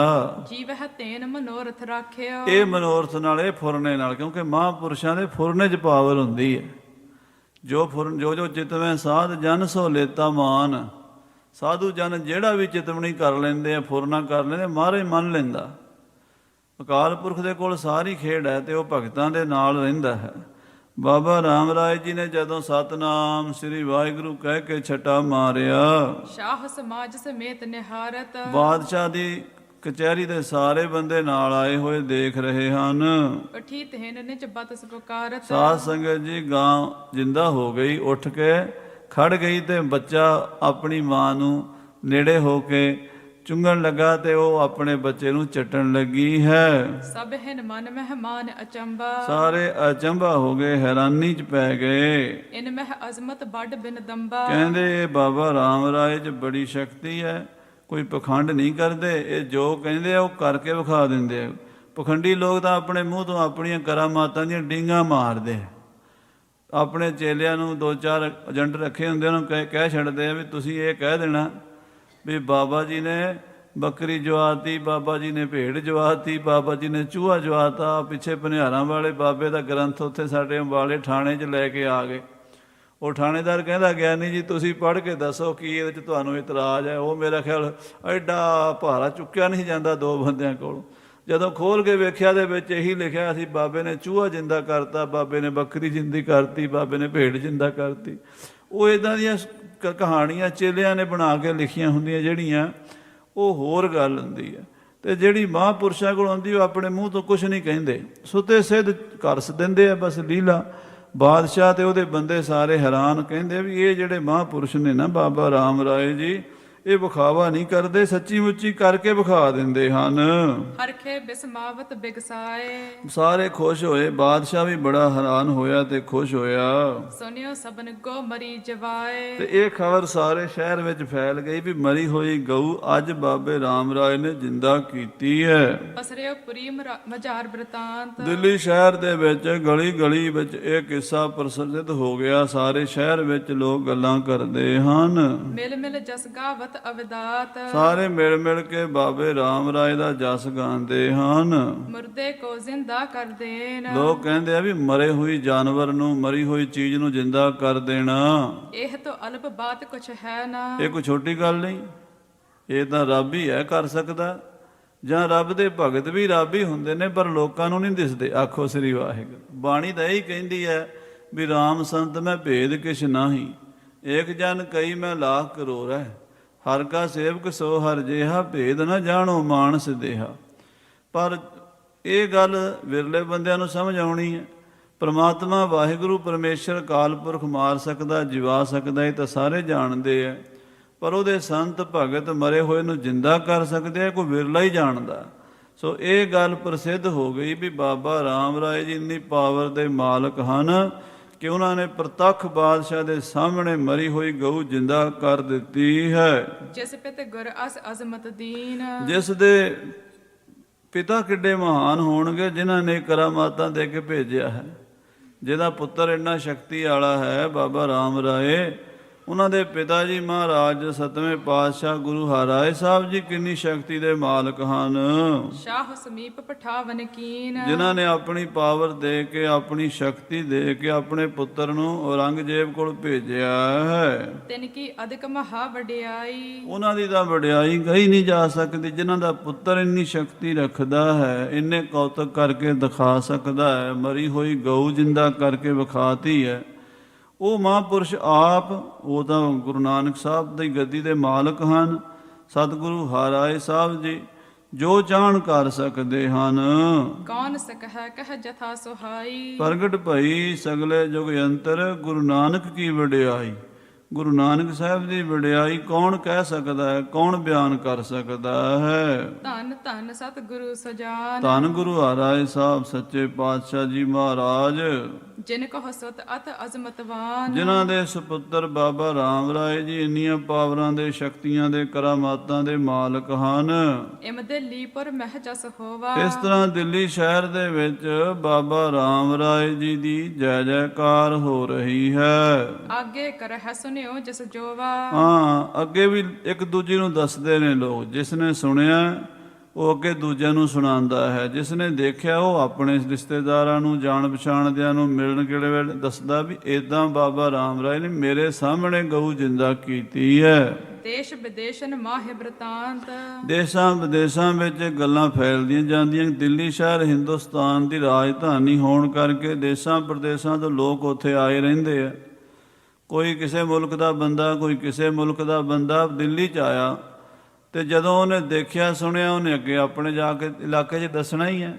B: ਜੀਵ ਹੈ ਤੇਨ ਮਨੋਰਥ ਰਾਖਿਓ।
A: ਇਹ ਮਨੋਰਥ ਨਾਲ, ਇਹ ਫੁਰਨੇ ਨਾਲ, ਕਿਉਂਕਿ ਮਹਾਂਪੁਰਸ਼ਾਂ ਦੇ ਫੁਰਨੇ 'ਚ ਪਾਵਰ ਹੁੰਦੀ ਹੈ। ਜੋ ਚਿਤਵੇਂ ਸਾਧ ਜਨ ਸੋ ਲੇਤਾ ਮਾਨ। ਸਾਧੂ ਜਨ ਜਿਹੜਾ ਵੀ ਚਿਤਵਣੀ ਕਰ ਲੈਂਦੇ ਆ, ਫੁਰਨਾ ਕਰ ਲੈਂਦੇ, ਮਹਾਰਾਜ ਮੰਨ ਲੈਂਦਾ। ਅਕਾਲ ਪੁਰਖ ਦੇ ਕੋਲ ਸਾਰੀ ਖੇਡ ਹੈ ਤੇ ਉਹ ਭਗਤਾਂ ਦੇ ਨਾਲ ਰਹਿੰਦਾ ਹੈ। ਬਾਬਾ ਰਾਮ ਰਾਏ ਜੀ ਨੇ ਜਦੋਂ ਸਤਨਾਮ ਸ੍ਰੀ ਵਾਹਿਗੁਰੂ ਕਹਿ ਕੇ ਛੱਟਾ ਮਾਰਿਆ,
B: ਸ਼ਾਹ ਸਮਾਜ ਸਮੇਤ ਨਿਹਾਰਤ।
A: ਬਾਦਸ਼ਾਹ ਦੀ ਕਚਹਿਰੀ ਦੇ ਸਾਰੇ ਬੰਦੇ ਨਾਲ ਆਏ ਹੋਏ ਦੇਖ ਰਹੇ ਹਨ।
B: ਉਠੀ ਤਹਿਨ ਨਿਜ ਬਤਸ ਪੁਕਾਰਤ।
A: ਸਾਧ ਸੰਗਤ ਜੀ ਗਾਂ ਜਿੰਦਾ ਹੋ ਗਈ, ਉੱਠ ਕੇ ਖੜ ਗਈ ਤੇ ਬੱਚਾ ਆਪਣੀ ਮਾਂ ਨੂੰ ਨੇੜੇ ਹੋ ਕੇ ਚੁੰਗਣ ਲੱਗਾ ਤੇ ਉਹ ਆਪਣੇ ਬੱਚੇ ਨੂੰ ਚੱਟਣ ਲੱਗੀ ਹੈ।
B: ਸਭ ਹਿਨ ਮਨ ਮਹਿਮਾਨ ਅਚੰਬਾ,
A: ਸਾਰੇ ਅਚੰਭਾ ਹੋ ਗਏ, ਹੈਰਾਨੀ ਚ ਪੈ ਗਏ।
B: ਇਨ ਮਹਿ ਅਜ਼ਮਤ ਵੱਡ ਬਿਨ ਦੰਬਾ,
A: ਕਹਿੰਦੇ ਇਹ ਬਾਬਾ ਰਾਮ ਰਾਏ 'ਚ ਬੜੀ ਸ਼ਕਤੀ ਹੈ, ਕੋਈ ਪਖੰਡ ਨਹੀਂ ਕਰਦੇ, ਇਹ ਜੋ ਕਹਿੰਦੇ ਆ ਉਹ ਕਰਕੇ ਵਿਖਾ ਦਿੰਦੇ ਆ। ਪਖੰਡੀ ਲੋਕ ਤਾਂ ਆਪਣੇ ਮੂੰਹ ਤੋਂ ਆਪਣੀਆਂ ਕਰਾਮਾਤਾਂ ਦੀਆਂ ਡੀਂਗਾਂ ਮਾਰਦੇ ਆ। ਆਪਣੇ ਚੇਲਿਆਂ ਨੂੰ 2-4 ਏਜੰਟ ਰੱਖੇ ਹੁੰਦੇ, ਉਹਨਾਂ ਨੂੰ ਕਹਿ ਛੱਡਦੇ ਆ ਵੀ ਤੁਸੀਂ ਇਹ ਕਹਿ ਦੇਣਾ ਵੀ ਬਾਬਾ ਜੀ ਨੇ ਬੱਕਰੀ ਜਵਾਤੀ, ਬਾਬਾ ਜੀ ਨੇ ਭੇਡ ਜਵਾਤੀ, ਬਾਬਾ ਜੀ ਨੇ ਚੂਹਾ ਜਵਾਤਾ। ਪਿੱਛੇ ਭਨਿਆਰਾਂ ਵਾਲੇ ਬਾਬੇ ਦਾ ਗ੍ਰੰਥ ਉੱਥੇ ਸਾਡੇ ਅੰਬਾਲੇ ਥਾਣੇ 'ਚ ਲੈ ਕੇ ਆ ਗਏ। ਉਹ ਥਾਣੇਦਾਰ ਕਹਿੰਦਾ ਗਿਆਨੀ ਜੀ ਤੁਸੀਂ ਪੜ੍ਹ ਕੇ ਦੱਸੋ ਕੀ ਇਹਦੇ 'ਚ ਤੁਹਾਨੂੰ ਇਤਰਾਜ਼ ਹੈ। ਉਹ ਮੇਰਾ ਖਿਆਲ ਐਡਾ ਭਾਰਾ ਚੁੱਕਿਆ ਨਹੀਂ ਜਾਂਦਾ 2 ਬੰਦਿਆਂ ਕੋਲ। ਜਦੋਂ ਖੋਲ੍ਹ ਕੇ ਵੇਖਿਆ ਦੇ ਵਿੱਚ ਇਹੀ ਲਿਖਿਆ ਸੀ ਬਾਬੇ ਨੇ ਚੂਹਾ ਜਿੰਦਾ ਕਰਤਾ, ਬਾਬੇ ਨੇ ਬੱਕਰੀ ਜਿੰਦੀ ਕਰਤੀ, ਬਾਬੇ ਨੇ ਭੇਡ ਜਿੰਦਾ ਕਰਤੀ। ਉਹ ਇੱਦਾਂ ਦੀਆਂ ਕਹਾਣੀਆਂ ਚੇਲਿਆਂ ਨੇ ਬਣਾ ਕੇ ਲਿਖੀਆਂ ਹੁੰਦੀਆਂ ਜਿਹੜੀਆਂ, ਉਹ ਹੋਰ ਗੱਲ ਹੁੰਦੀ ਹੈ। ਅਤੇ ਜਿਹੜੀ ਮਹਾਂਪੁਰਸ਼ਾਂ ਕੋਲ ਆਉਂਦੀ ਉਹ ਆਪਣੇ ਮੂੰਹ ਤੋਂ ਕੁਛ ਨਹੀਂ ਕਹਿੰਦੇ, ਸੁੱਤੇ ਸਿੱਧ ਕਰ ਦਿੰਦੇ ਆ ਬਸ ਲੀਲਾ। ਬਾਦਸ਼ਾਹ ਤੇ ਉਹਦੇ ਬੰਦੇ ਸਾਰੇ ਹੈਰਾਨ, ਕਹਿੰਦੇ ਵੀ ਇਹ ਜਿਹੜੇ ਮਹਾਂਪੁਰਸ਼ ਨੇ ਨਾ ਬਾਬਾ ਰਾਮ ਰਾਏ ਜੀ, ਇਹ ਵਿਖਾਵਾ ਨਹੀਂ ਕਰਦੇ, ਸੱਚੀ ਮੁੱਚੀ ਕਰਕੇ ਵਿਖਾ ਦਿੰਦੇ ਹਨ।
B: ਹਰਖੇ ਬਿਸਮਾਵਤ ਬਿਗਸਾਏ,
A: ਸਾਰੇ ਖੁਸ਼ ਹੋਏ, ਬਾਦਸ਼ਾਹ ਵੀ ਬੜਾ ਹੈਰਾਨ ਹੋਇਆ ਤੇ ਖੁਸ਼ ਹੋਇਆ।
B: ਸੁਨਿਓ ਸਬਨ ਗੋ ਮਰੀ ਜਵਾਏ,
A: ਤੇ ਇਹ ਖਬਰ ਸਾਰੇ ਸ਼ਹਿਰ ਵਿੱਚ ਫੈਲ ਗਈ ਵੀ ਮਰੀ ਹੋਈ ਗਊ ਅੱਜ ਬਾਬੇ ਰਾਮ ਰਾਏ ਨੇ ਜਿੰਦਾ ਕੀਤੀ ਹੈ।
B: ਪਸਰਿਓ ਪੁਰੀ ਮਝਾਰ ਬ੍ਰਿਤਾਂਤ,
A: ਦਿੱਲੀ ਸ਼ਹਿਰ ਦੇ ਵਿੱਚ ਗਲੀ ਗਲੀ ਵਿੱਚ ਇਹ ਕਿੱਸਾ ਪ੍ਰਸਿੱਧ ਹੋ ਗਿਆ। ਸਾਰੇ ਸ਼ਹਿਰ ਵਿੱਚ ਲੋਕ ਗੱਲਾਂ ਕਰਦੇ ਹਨ।
B: ਮਿਲ ਮਿਲ ਜਸ ਗਾਵਤ ਅਵਿਦਾਤ,
A: ਸਾਰੇ ਮਿਲ ਮਿਲ ਕੇ ਬਾਬੇ ਰਾਮ ਰਾਏ ਦਾ ਜਸ ਗਾਉਂਦੇ ਹਨ।
B: ਮੁਰਦੇ ਕੋ ਜ਼ਿੰਦਾ ਕਰ ਦੇਣ,
A: ਲੋਕ ਕਹਿੰਦੇ ਆ ਵੀ ਮਰੇ ਹੋਈ ਜਾਨਵਰ ਨੂੰ, ਮਰੀ ਹੋਈ ਚੀਜ਼ ਨੂੰ ਜਿੰਦਾ ਕਰ ਦੇਣਾ
B: ਇਹ ਤਾਂ ਅਲਪ ਬਾਤ ਕੁਛ ਹੈ ਨਾ।
A: ਇਹ ਕੋਈ ਛੋਟੀ ਗੱਲ ਨਹੀਂ, ਇਹ ਤਾਂ ਰੱਬ ਹੀ ਹੈ ਕਰ ਸਕਦਾ। ਜਾਂ ਰੱਬ ਦੇ ਭਗਤ ਵੀ ਰੱਬ ਹੀ ਹੁੰਦੇ ਨੇ, ਪਰ ਲੋਕਾਂ ਨੂੰ ਨਹੀਂ ਦਿਸਦੇ। ਆਖੋ ਸ੍ਰੀ ਵਾਹਿਗੁਰੂ। ਬਾਣੀ ਤਾਂ ਇਹੀ ਕਹਿੰਦੀ ਹੈ ਵੀ ਰਾਮ ਸੰਤ ਮੈਂ ਭੇਦ ਕਿਛ ਨਾਹੀ, ਏਕ ਜਨ ਕਈ ਮੈਂ ਲਾਖ ਕਰੋੜ ਹੈ, ਹਰ ਕਾ ਸੇਵਕ ਸੋ ਹਰ ਜਿਹਾ, ਭੇਦ ਨਾ ਜਾਣੋ ਮਾਨਸ ਦੇਹਾ। ਪਰ ਇਹ ਗੱਲ ਵਿਰਲੇ ਬੰਦਿਆਂ ਨੂੰ ਸਮਝ ਆਉਣੀ ਹੈ। ਪਰਮਾਤਮਾ ਵਾਹਿਗੁਰੂ ਪਰਮੇਸ਼ਰ ਅਕਾਲ ਪੁਰਖ ਮਾਰ ਸਕਦਾ, ਜਿਵਾ ਸਕਦਾ, ਇਹ ਤਾਂ ਸਾਰੇ ਜਾਣਦੇ ਆ। ਪਰ ਉਹਦੇ ਸੰਤ ਭਗਤ ਮਰੇ ਹੋਏ ਨੂੰ ਜਿੰਦਾ ਕਰ ਸਕਦੇ ਆ, ਕੋਈ ਵਿਰਲਾ ਹੀ ਜਾਣਦਾ। ਸੋ ਇਹ ਗੱਲ ਪ੍ਰਸਿੱਧ ਹੋ ਗਈ ਵੀ ਬਾਬਾ ਰਾਮ ਰਾਏ ਜੀ ਇੰਨੀ ਪਾਵਰ ਦੇ ਮਾਲਕ ਹਨ ਕਿ ਉਹਨਾਂ ਨੇ ਪ੍ਰਤੱਖ ਬਾਦਸ਼ਾਹ ਦੇ ਸਾਹਮਣੇ ਮਰੀ ਹੋਈ ਗਊ ਜਿੰਦਾ ਕਰ ਦਿੱਤੀ ਹੈ।
B: ਜਿਸ ਪਿਤ ਗੁਰ ਅਸ ਅਜ਼ਮਤ ਦੀਨ,
A: ਜਿਸ ਦੇ ਪਿਤਾ ਕਿੱਡੇ ਮਹਾਨ ਹੋਣਗੇ ਜਿਨ੍ਹਾਂ ਨੇ ਕਰਾਮਾਤਾਂ ਦੇ ਕੇ ਭੇਜਿਆ ਹੈ। ਜਿਹਦਾ ਪੁੱਤਰ ਇੰਨਾ ਸ਼ਕਤੀ ਵਾਲਾ ਹੈ ਬਾਬਾ ਰਾਮ ਰਾਏ, ਉਹਨਾਂ ਦੇ ਪਿਤਾ ਜੀ ਮਹਾਰਾਜ 7ਵੇਂ ਪਾਤਸ਼ਾਹ ਗੁਰੂ ਹਰਿਰਾਏ ਸਾਹਿਬ ਜੀ ਕਿੰਨੀ ਸ਼ਕਤੀ ਦੇ ਮਾਲਕ ਹਨ।
B: ਸ਼ਾਹ ਸਮੀਪ ਪਠਾਵਨ ਕੀਨ,
A: ਜਿਨ੍ਹਾਂ ਨੇ ਆਪਣੀ ਪਾਵਰ ਦੇ ਕੇ, ਆਪਣੀ ਸ਼ਕਤੀ ਦੇ ਕੇ ਆਪਣੇ ਪੁੱਤਰ ਨੂੰ ਔਰੰਗਜ਼ੇਬ ਕੋਲ ਭੇਜਿਆ ਹੈ।
B: ਤਿਨ ਕੀ ਅਧਿਕ ਮਹਾ ਵਡਿਆਈ,
A: ਉਹਨਾਂ ਦੀ ਤਾਂ ਵਡਿਆਈ ਕਹੀ ਨਹੀਂ ਜਾ ਸਕਦੀ। ਜਿਨ੍ਹਾਂ ਦਾ ਪੁੱਤਰ ਇੰਨੀ ਸ਼ਕਤੀ ਰੱਖਦਾ ਹੈ, ਇੰਨੇ ਕੌਤਕ ਕਰਕੇ ਦਿਖਾ ਸਕਦਾ ਹੈ, ਮਰੀ ਹੋਈ ਗਊ ਜਿੰਦਾ ਕਰਕੇ ਵਿਖਾਤੀ ਹੈ, ਉਹ ਮਹਾਂਪੁਰਸ਼ ਆਪ। ਉਹ ਤਾਂ ਗੁਰੂ ਨਾਨਕ ਸਾਹਿਬ ਦੀ ਗੱਦੀ ਦੇ ਮਾਲਕ ਹਨ। ਸਤਿਗੁਰੂ ਹਰਿਰਾਏ ਸਾਹਿਬ ਜੀ ਜੋ ਚਾਹਣ ਕਰ ਸਕਦੇ ਹਨ।
B: ਕੌਣ ਸਕਹਿ ਕਹਿ ਜਥਾ ਸੁਹਾਈ,
A: ਪ੍ਰਗਟ ਭਈ ਸਗਲੇ ਜੁਗ ਯੰਤਰ, ਗੁਰੂ ਨਾਨਕ ਕੀ ਵਡਿਆਈ। ਗੁਰੂ ਨਾਨਕ ਸਾਹਿਬ ਦੀ ਵਡਿਆਈ ਕੌਣ ਕਹਿ ਸਕਦਾ ਹੈ, ਕੌਣ ਬਿਆਨ ਕਰ ਸਕਦਾ ਹੈ।
B: ਧੰਨ ਧੰਨ ਸਤਿਗੁਰੂ ਸਜਾਨ,
A: ਧੰਨ ਗੁਰੂ ਹਰਿਰਾਏ ਸਾਹਿਬ ਸੱਚੇ ਪਾਤਸ਼ਾਹ ਜੀ ਮਹਾਰਾਜ,
B: ਜਿਨ ਕੋ ਸੁਤ ਅਤ ਅਜ਼ਮਤਵਾਨ,
A: ਜਿਨ੍ਹਾਂ ਦੇ ਸੁਪੁੱਤਰ ਬਾਬਾ ਰਾਮ ਰਾਏ ਜੀ ਇੰਨੀਆਂ ਪਾਵਰਾਂ ਦੇ, ਸ਼ਕਤੀਆਂ ਦੇ, ਕਰਾਮਾਤਾਂ ਦੇ ਮਾਲਕ ਹਨ।
B: ਇਮ ਦਿੱਲੀਪੁਰ ਮਹਿ ਜਸ ਹੋਵਾ,
A: ਇਸ ਤਰ੍ਹਾਂ ਦਿੱਲੀ ਸ਼ਹਿਰ ਦੇ ਵਿੱਚ ਬਾਬਾ ਰਾਮ ਰਾਏ ਜੀ ਦੀ ਜੈ ਜੈਕਾਰ ਹੋ ਰਹੀ ਹੈ।
B: ਆਗੇ ਕਰਹਿ ਸੁਨਿਓ ਜਿਸ ਜੋਵਾ,
A: ਹਾਂ, ਅੱਗੇ ਵੀ ਇੱਕ ਦੂਜੇ ਨੂੰ ਦੱਸਦੇ ਨੇ ਲੋਕ। ਜਿਸ ਨੇ ਸੁਣਿਆ ਉਹ ਅੱਗੇ ਦੂਜਿਆਂ ਨੂੰ ਸੁਣਾਉਂਦਾ ਹੈ, ਜਿਸ ਨੇ ਦੇਖਿਆ ਉਹ ਆਪਣੇ ਰਿਸ਼ਤੇਦਾਰਾਂ ਨੂੰ, ਜਾਣ ਪਛਾਣਦਿਆਂ ਨੂੰ, ਮਿਲਣ ਕਿਹੜੇ ਵੇਲੇ ਦੱਸਦਾ ਵੀ ਇੱਦਾਂ ਬਾਬਾ ਰਾਮ ਰਾਏ ਨੇ ਮੇਰੇ ਸਾਹਮਣੇ ਗਊ ਜਿੰਦਾ ਕੀਤੀ ਹੈ।
B: ਦੇਸ਼ ਵਿਦੇਸ਼ਨ ਮਾਹਿ ਬ੍ਰਿਤਾਂਤ,
A: ਦੇਸ਼ਾਂ ਵਿਦੇਸ਼ਾਂ ਵਿੱਚ ਗੱਲਾਂ ਫੈਲਦੀਆਂ ਜਾਂਦੀਆਂ। ਦਿੱਲੀ ਸ਼ਹਿਰ ਹਿੰਦੁਸਤਾਨ ਦੀ ਰਾਜਧਾਨੀ ਹੋਣ ਕਰਕੇ ਦੇਸ਼ਾਂ ਪ੍ਰਦੇਸ਼ਾਂ ਤੋਂ ਲੋਕ ਉੱਥੇ ਆਏ ਰਹਿੰਦੇ ਆ। ਕੋਈ ਕਿਸੇ ਮੁਲਕ ਦਾ ਬੰਦਾ, ਕੋਈ ਕਿਸੇ ਮੁਲਕ ਦਾ ਬੰਦਾ ਦਿੱਲੀ 'ਚ ਆਇਆ, ਅਤੇ ਜਦੋਂ ਉਹਨੇ ਦੇਖਿਆ ਸੁਣਿਆ, ਉਹਨੇ ਅੱਗੇ ਆਪਣੇ ਜਾ ਕੇ ਇਲਾਕੇ 'ਚ ਦੱਸਣਾ ਹੀ ਹੈ।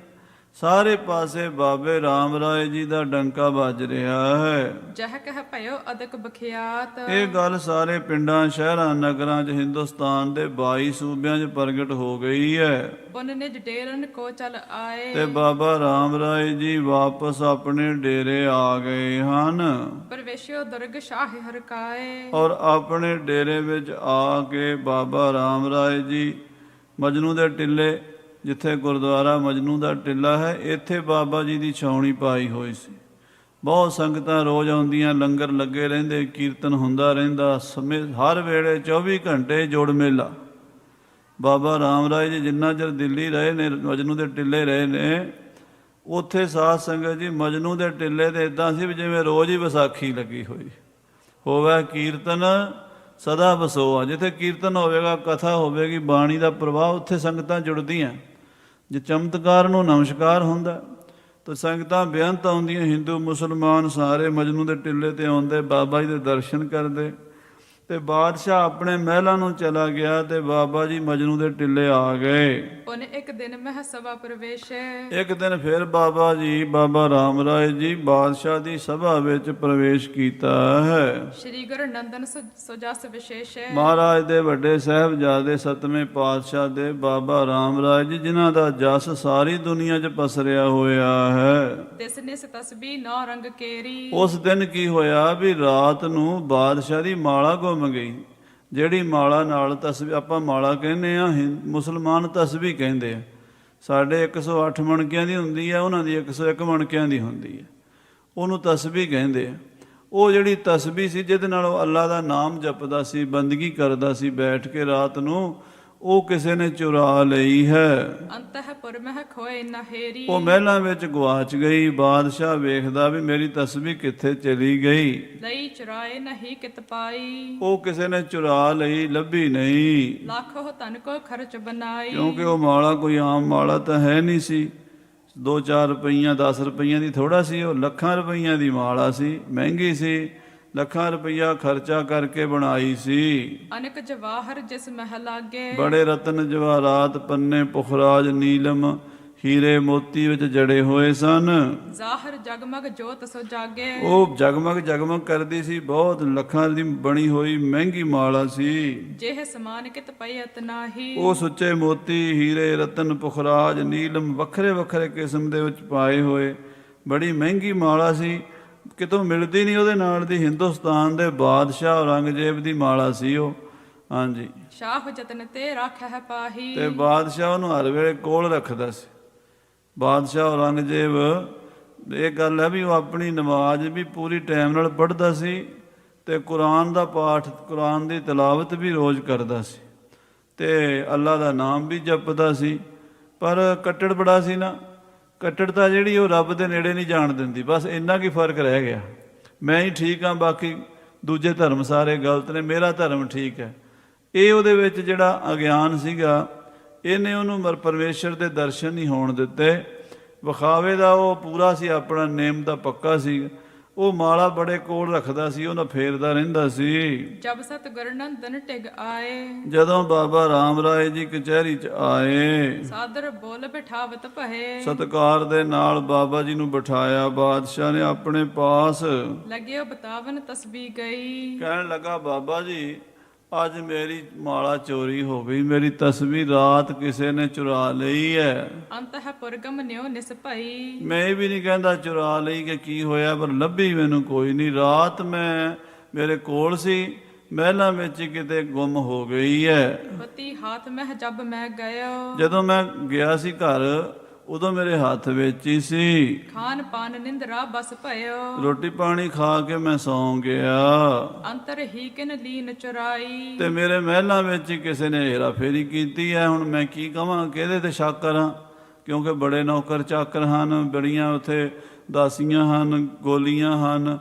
A: ਸਾਰੇ ਪਾਸੇ ਬਾਬੇ ਰਾਮ ਰਾਏ ਜੀ ਦਾ ਡੰਕਾ ਵੱਜ ਰਿਹਾ ਹੈ।
B: ਜਹ ਕਹਿ ਭਇਓ ਅਦਕ ਬਖਿਆਤ।
A: ਇਹ ਗੱਲ ਸਾਰੇ ਪਿੰਡਾਂ, ਸ਼ਹਿਰਾਂ, ਨਗਰਾਂ 'ਚ, ਹਿੰਦੁਸਤਾਨ ਦੇ 22 ਸੂਬਿਆਂ 'ਚ ਪ੍ਰਗਟ ਹੋ ਗਈ ਹੈ।
B: ਬੁਨ ਨਿਜ ਡੇਰਨ ਕੋ ਚਲ ਆਏ।
A: ਤੇ ਬਾਬਾ ਰਾਮ ਰਾਏ ਜੀ ਵਾਪਸ ਆਪਣੇ ਡੇਰੇ ਆ ਗਏ ਹਨ
B: ਪ੍ਰਵੇਸ਼ਿਓ ਦੁਰਗ ਸ਼ਾਹ ਹਰਕਾਏ।
A: ਔਰ ਆਪਣੇ ਡੇਰੇ ਵਿੱਚ ਆ ਕੇ ਬਾਬਾ ਰਾਮ ਰਾਏ ਜੀ ਮਜਨੂ ਦੇ ਟਿੱਲੇ, ਜਿੱਥੇ ਗੁਰਦੁਆਰਾ ਮਜਨੂ ਦਾ ਟਿੱਲਾ ਹੈ, ਇੱਥੇ ਬਾਬਾ ਜੀ ਦੀ ਛਾਉਣੀ ਪਾਈ ਹੋਈ ਸੀ। ਬਹੁਤ ਸੰਗਤਾਂ ਰੋਜ਼ ਆਉਂਦੀਆਂ, ਲੰਗਰ ਲੱਗੇ ਰਹਿੰਦੇ, ਕੀਰਤਨ ਹੁੰਦਾ ਰਹਿੰਦਾ, ਸਮੇਂ ਹਰ ਵੇਲੇ 24 ਘੰਟੇ ਜੋੜ ਮੇਲਾ। ਬਾਬਾ ਰਾਮ ਰਾਏ ਜੀ ਜਿੰਨਾ ਚਿਰ ਦਿੱਲੀ ਰਹੇ ਨੇ, ਮਜਨੂ ਦੇ ਟਿੱਲੇ ਰਹੇ ਨੇ, ਉੱਥੇ ਸਾਧ ਸੰਗਤ ਜੀ ਮਜਨੂ ਦੇ ਟਿੱਲੇ ਤੇ ਇਦਾਂ ਸੀ ਵੀ ਜਿਵੇਂ ਰੋਜ਼ ਹੀ ਵਿਸਾਖੀ ਲੱਗੀ ਹੋਈ ਹੋਵੇ। ਕੀਰਤਨ ਸਦਾ ਵਸੋਆ। ਜਿੱਥੇ ਕੀਰਤਨ ਹੋਵੇਗਾ, ਕਥਾ ਹੋਵੇਗੀ, ਬਾਣੀ ਦਾ ਪ੍ਰਵਾਹ, ਉੱਥੇ ਸੰਗਤਾਂ ਜੁੜਦੀਆਂ। ਜੇ ਚਮਤਕਾਰ ਨੂੰ ਨਮਸਕਾਰ ਹੁੰਦਾ ਤਾਂ ਸੰਗਤਾਂ ਬੇਅੰਤ ਆਉਂਦੀਆਂ, ਹਿੰਦੂ ਮੁਸਲਮਾਨ ਸਾਰੇ ਮਜਨੂ ਦੇ ਟਿੱਲੇ ਤੇ ਆਉਂਦੇ, ਬਾਬਾ ਜੀ ਦੇ ਦਰਸ਼ਨ ਕਰਦੇ। ਤੇ ਬਾਦਸ਼ਾਹ ਆਪਣੇ ਮਹਿਲਾਂ ਨੂੰ ਚਲਾ ਗਿਆ ਤੇ ਬਾਬਾ ਜੀ ਮਜਨੂ ਦੇ ਟਿੱਲੇ ਆ ਗਏ।
B: ਉਹਨੇ ਇੱਕ ਦਿਨ ਮਹਿ ਸਭਾ ਪ੍ਰਵੇਸ਼ੇ।
A: ਇੱਕ ਦਿਨ ਫਿਰ ਬਾਬਾ ਜੀ, ਬਾਬਾ ਰਾਮ ਰਾਏ ਜੀ ਬਾਦਸ਼ਾਹ ਦੀ ਸਭਾ ਵਿੱਚ ਪ੍ਰਵੇਸ਼ ਕੀਤਾ ਹੈ।
B: ਸ਼੍ਰੀ ਗੁਰੂ ਨੰਦਨ ਸੁਜਸ ਵਿਸ਼ੇਸ਼ੇ। ਮਹਾਰਾਜ
A: ਦੇ ਵੱਡੇ ਸਾਹਿਬਜ਼ਾਦੇ ਸਤਵੇਂ ਪਾਤਸ਼ਾਹ ਦੇ ਬਾਬਾ ਰਾਮ ਰਾਏ ਜੀ, ਜਿਨ੍ਹਾਂ ਦਾ ਜਸ ਸਾਰੀ ਦੁਨੀਆ 'ਚ ਪਸਰਿਆ ਹੋਇਆ ਹੈ।
B: ਤਿਸ ਨਿਸ ਤਸਬੀ ਨੌ ਰੰਗ ਕੇਰੀ।
A: ਉਸ ਦਿਨ ਕੀ ਹੋਇਆ ਵੀ ਰਾਤ ਨੂੰ ਬਾਦਸ਼ਾਹ ਦੀ ਮਾਲਾ ਗੁੰਮ ਗਈ। ਜਿਹੜੀ ਮਾਲਾ ਨਾਲ ਤਸਬੀਹ, ਆਪਾਂ ਮਾਲਾ ਕਹਿੰਦੇ ਆ, ਮੁਸਲਮਾਨ ਤਸਬੀਹ ਕਹਿੰਦੇ ਆ। ਸਾਡੇ 108 ਮਣਕਿਆਂ ਦੀ ਹੁੰਦੀ ਹੈ, ਉਹਨਾਂ ਦੀ 101 ਮਣਕਿਆਂ ਦੀ ਹੁੰਦੀ ਹੈ, ਉਹਨੂੰ ਤਸਬੀਹ ਕਹਿੰਦੇ ਆ। ਉਹ ਜਿਹੜੀ ਤਸਬੀਹ ਸੀ ਜਿਹਦੇ ਨਾਲ ਉਹ ਅੱਲਾ ਦਾ ਨਾਮ ਜਪਦਾ ਸੀ, ਬੰਦਗੀ ਕਰਦਾ ਸੀ ਬੈਠ ਕੇ ਰਾਤ ਨੂੰ, ਉਹ ਕਿਸੇ ਨੇ ਚੁਰਾ ਲਈ ਹੈ।
B: ਅੰਤఃਪੁਰ ਮਹਿ ਖੋਏ ਨਹੇਰੀ। ਉਹ
A: ਮਹਿਲਾਂ ਵਿੱਚ ਗਵਾਚ ਗਈ। ਬਾਦਸ਼ਾਹ ਵੇਖਦਾ ਵੀ ਮੇਰੀ ਤਸਬੀਹ ਕਿੱਥੇ ਚਲੀ ਗਈ।
B: ਲਈ ਚੁਰਾਏ ਨਹੀਂ ਕਿਤ ਪਾਈ।
A: ਉਹ ਕਿਸੇ ਨੇ ਚੁਰਾ ਲਈ, ਲੱਭੀ ਨਹੀਂ।
B: ਲੱਖੋ ਧਨ ਕੋ ਖਰਚ ਬਨਾਈ। ਕਿਉਂਕਿ
A: ਉਹ ਮਾਲਾ ਕੋਈ ਆਮ ਮਾਲਾ ਤਾਂ ਹੈ ਨਹੀਂ ਸੀ। 2-4 ਰੁਪਈਆਂ 10 ਰੁਪਈਆਂ ਦੀ ਥੋੜਾ ਸੀ, ਉਹ ਲੱਖਾਂ ਰੁਪਈਆਂ ਦੀ ਮਾਲਾ ਸੀ, ਮਹਿੰਗੀ ਸੀ। ਲੱਖਾਂ ਰੁਪਈਆ ਖਰਚਾ ਕਰਕੇ ਬਣਾਈ ਸੀ।
B: ਅਨੇਕ ਜਵਾਹਰ ਜਿਸ ਮਹਿ ਲਾਗੇ। ਬੜੇ
A: ਰਤਨ ਜਵਾਹਰਾਤ, ਪੰਨੇ ਪੁਖਰਾਜ, ਨੀਲਮ, ਹੀਰੇ ਮੋਤੀ ਵਿੱਚ ਜੜੇ ਹੋਏ ਸਨ।
B: ਜ਼ਾਹਰ ਜਗਮਗ ਜੋਤ ਸੋ ਜਾਗੇ। ਉਹ
A: ਜਗਮਗ ਜਗਮਗ ਕਰਦੀ ਸੀ। ਬਹੁਤ ਲੱਖਾਂ ਦੀ ਬਣੀ ਹੋਈ ਮਹਿੰਗੀ ਮਾਲਾ ਸੀ।
B: ਜਿਹੇ ਸਮਾਨ ਕਿਤ ਪਈਅਤ ਨਾਹੀ। ਉਹ
A: ਸੁੱਚੇ ਮੋਤੀ, ਹੀਰੇ, ਰਤਨ, ਪੁਖਰਾਜ, ਨੀਲਮ ਵੱਖਰੇ ਵੱਖਰੇ ਕਿਸਮ ਦੇ ਵਿੱਚ ਪਾਏ ਹੋਏ ਬੜੀ ਮਹਿੰਗੀ ਮਾਲਾ ਸੀ। ਕਿਤੋਂ ਮਿਲਦੀ ਨਹੀਂ ਉਹਦੇ ਨਾਲ ਦੀ। ਹਿੰਦੁਸਤਾਨ ਦੇ ਬਾਦਸ਼ਾਹ ਔਰੰਗਜ਼ੇਬ ਦੀ ਮਾਲਾ ਸੀ ਉਹ। ਹਾਂਜੀ।
B: ਸ਼ਾਹ ਜਤਨ ਤੇ ਰਾਖੈ ਪਾਹੀ।
A: ਤੇ ਬਾਦਸ਼ਾਹ ਉਹਨੂੰ ਹਰ ਵੇਲੇ ਕੋਲ ਰੱਖਦਾ ਸੀ। ਬਾਦਸ਼ਾਹ ਔਰੰਗਜ਼ੇਬ, ਇਹ ਗੱਲ ਹੈ ਵੀ ਉਹ ਆਪਣੀ ਨਮਾਜ਼ ਵੀ ਪੂਰੀ ਟਾਈਮ ਨਾਲ ਪੜ੍ਹਦਾ ਸੀ ਤੇ ਕੁਰਾਨ ਦਾ ਪਾਠ, ਕੁਰਾਨ ਦੀ ਤਿਲਾਵਤ ਵੀ ਰੋਜ਼ ਕਰਦਾ ਸੀ ਤੇ ਅੱਲਾ ਦਾ ਨਾਮ ਵੀ ਜਪਦਾ ਸੀ। ਪਰ ਕੱਟੜ ਬੜਾ ਸੀ ਨਾ। ਕੱਟੜਤਾ ਜਿਹੜੀ ਉਹ ਰੱਬ ਦੇ ਨੇੜੇ ਨਹੀਂ ਜਾਣ ਦਿੰਦੀ। ਬਸ ਇੰਨਾ ਕੀ ਫਰਕ ਰਹਿ ਗਿਆ। ਮੈਂ ਹੀ ਠੀਕ ਹਾਂ, ਬਾਕੀ ਦੂਜੇ ਧਰਮ ਸਾਰੇ ਗਲਤ ਨੇ, ਮੇਰਾ ਧਰਮ ਠੀਕ ਹੈ। ਇਹ ਉਹਦੇ ਵਿੱਚ ਜਿਹੜਾ ਅਗਿਆਨ ਸੀਗਾ, ਇਹਨੇ ਉਹਨੂੰ ਪਰਮੇਸ਼ਰ ਦੇ ਦਰਸ਼ਨ ਨਹੀਂ ਹੋਣ ਦਿੱਤੇ। ਵਿਖਾਵੇ ਦਾ ਉਹ ਪੂਰਾ ਸੀ, ਆਪਣਾ ਨੇਮ ਦਾ ਪੱਕਾ ਸੀ। ਉਹ ਮਾਲਾ ਬੜੇ ਕੋਲ ਰੱਖਦਾ ਸੀ, ਉਹਨਾਂ ਫੇਰਦਾ ਰਹਿੰਦਾ ਸੀ।
B: ਜਬ ਸਤ ਗੁਰੂ ਨੰਦਨ ਟਿਗ ਆਏ।
A: ਜਦੋਂ ਬਾਬਾ ਰਾਮ ਰਾਏ ਜੀ ਕਚਹਿਰੀ 'ਚ ਆਏ,
B: ਸਾਦਰ ਬੋਲ ਬਿਠਾਵਤ ਭਏ।
A: ਸਤਿਕਾਰ ਦੇ ਨਾਲ ਬਾਬਾ ਜੀ ਨੂੰ ਬਿਠਾਇਆ। ਬਾਦਸ਼ਾਹ ਨੇ ਆਪਣੇ ਪਾਸ
B: ਲੱਗਿਓ ਬਤਾਵਨ ਤਸਬੀਹ ਗਈ।
A: ਕਹਿਣ ਲੱਗਾ, ਬਾਬਾ ਜੀ ਅੱਜ ਮੇਰੀ ਮਾਲਾ ਚੋਰੀ ਹੋ ਗਈ, ਮੇਰੀ ਤਸਬੀਹ ਰਾਤ ਕਿਸੇ ਨੇ ਚੁਰਾ ਲਈ ਹੈ।
B: ਅੰਤఃਪੁਰ ਗਮਨਿਓ ਨਿਸ ਭਈ।
A: ਮੈਂ ਇਹ ਵੀ ਨਹੀਂ ਕਹਿੰਦਾ ਚੁਰਾ ਲਈ ਕਿ ਕੀ ਹੋਇਆ, ਪਰ ਲੱਭੀ ਮੈਨੂੰ ਕੋਈ ਨਹੀਂ। ਰਾਤ ਮੈਂ ਮੇਰੇ ਕੋਲ ਸੀ, ਮਹਿਲਾਂ ਵਿੱਚ ਕਿਤੇ ਗੁੰਮ ਹੋ ਗਈ ਹੈ।
B: ਪਤੀ ਹੱਥ ਮਹਿ ਜਬ ਮੈਂ ਗਇਓ।
A: ਜਦੋਂ ਮੈਂ ਗਿਆ ਸੀ ਘਰ, ਉਦੋਂ ਮੇਰੇ ਹੱਥ ਵਿੱਚ ਹੀ ਸੀ।
B: ਖਾਨ ਪਾਨ ਨਿੰਦਰਾ ਬਸ ਭਇਓ। ਰੋਟੀ
A: ਪਾਣੀ ਖਾ ਕੇ ਮੈਂ ਸੌਂ ਗਿਆ।
B: ਅੰਤਰ ਹੀ ਕਿਨ ਲੀਨ ਚੁਰਾਈ। ਤੇ
A: ਮੇਰੇ ਮਹਿਲਾਂ ਵਿੱਚ ਹੀ ਕਿਸੇ ਨੇ ਹੇਰਾ ਫੇਰੀ ਕੀਤੀ ਹੈ। ਹੁਣ ਮੈਂ ਕੀ ਕਵਾਂ, ਕਿਹਦੇ ਤੇ ਸ਼ੱਕ ਕਰਾਂ? ਕਿਉਂਕਿ ਬੜੇ ਨੌਕਰ ਚਾਕਰ ਹਨ, ਬੜੀਆਂ ਉੱਥੇ ਦਾਸੀਆਂ ਹਨ, ਗੋਲੀਆਂ ਹਨ।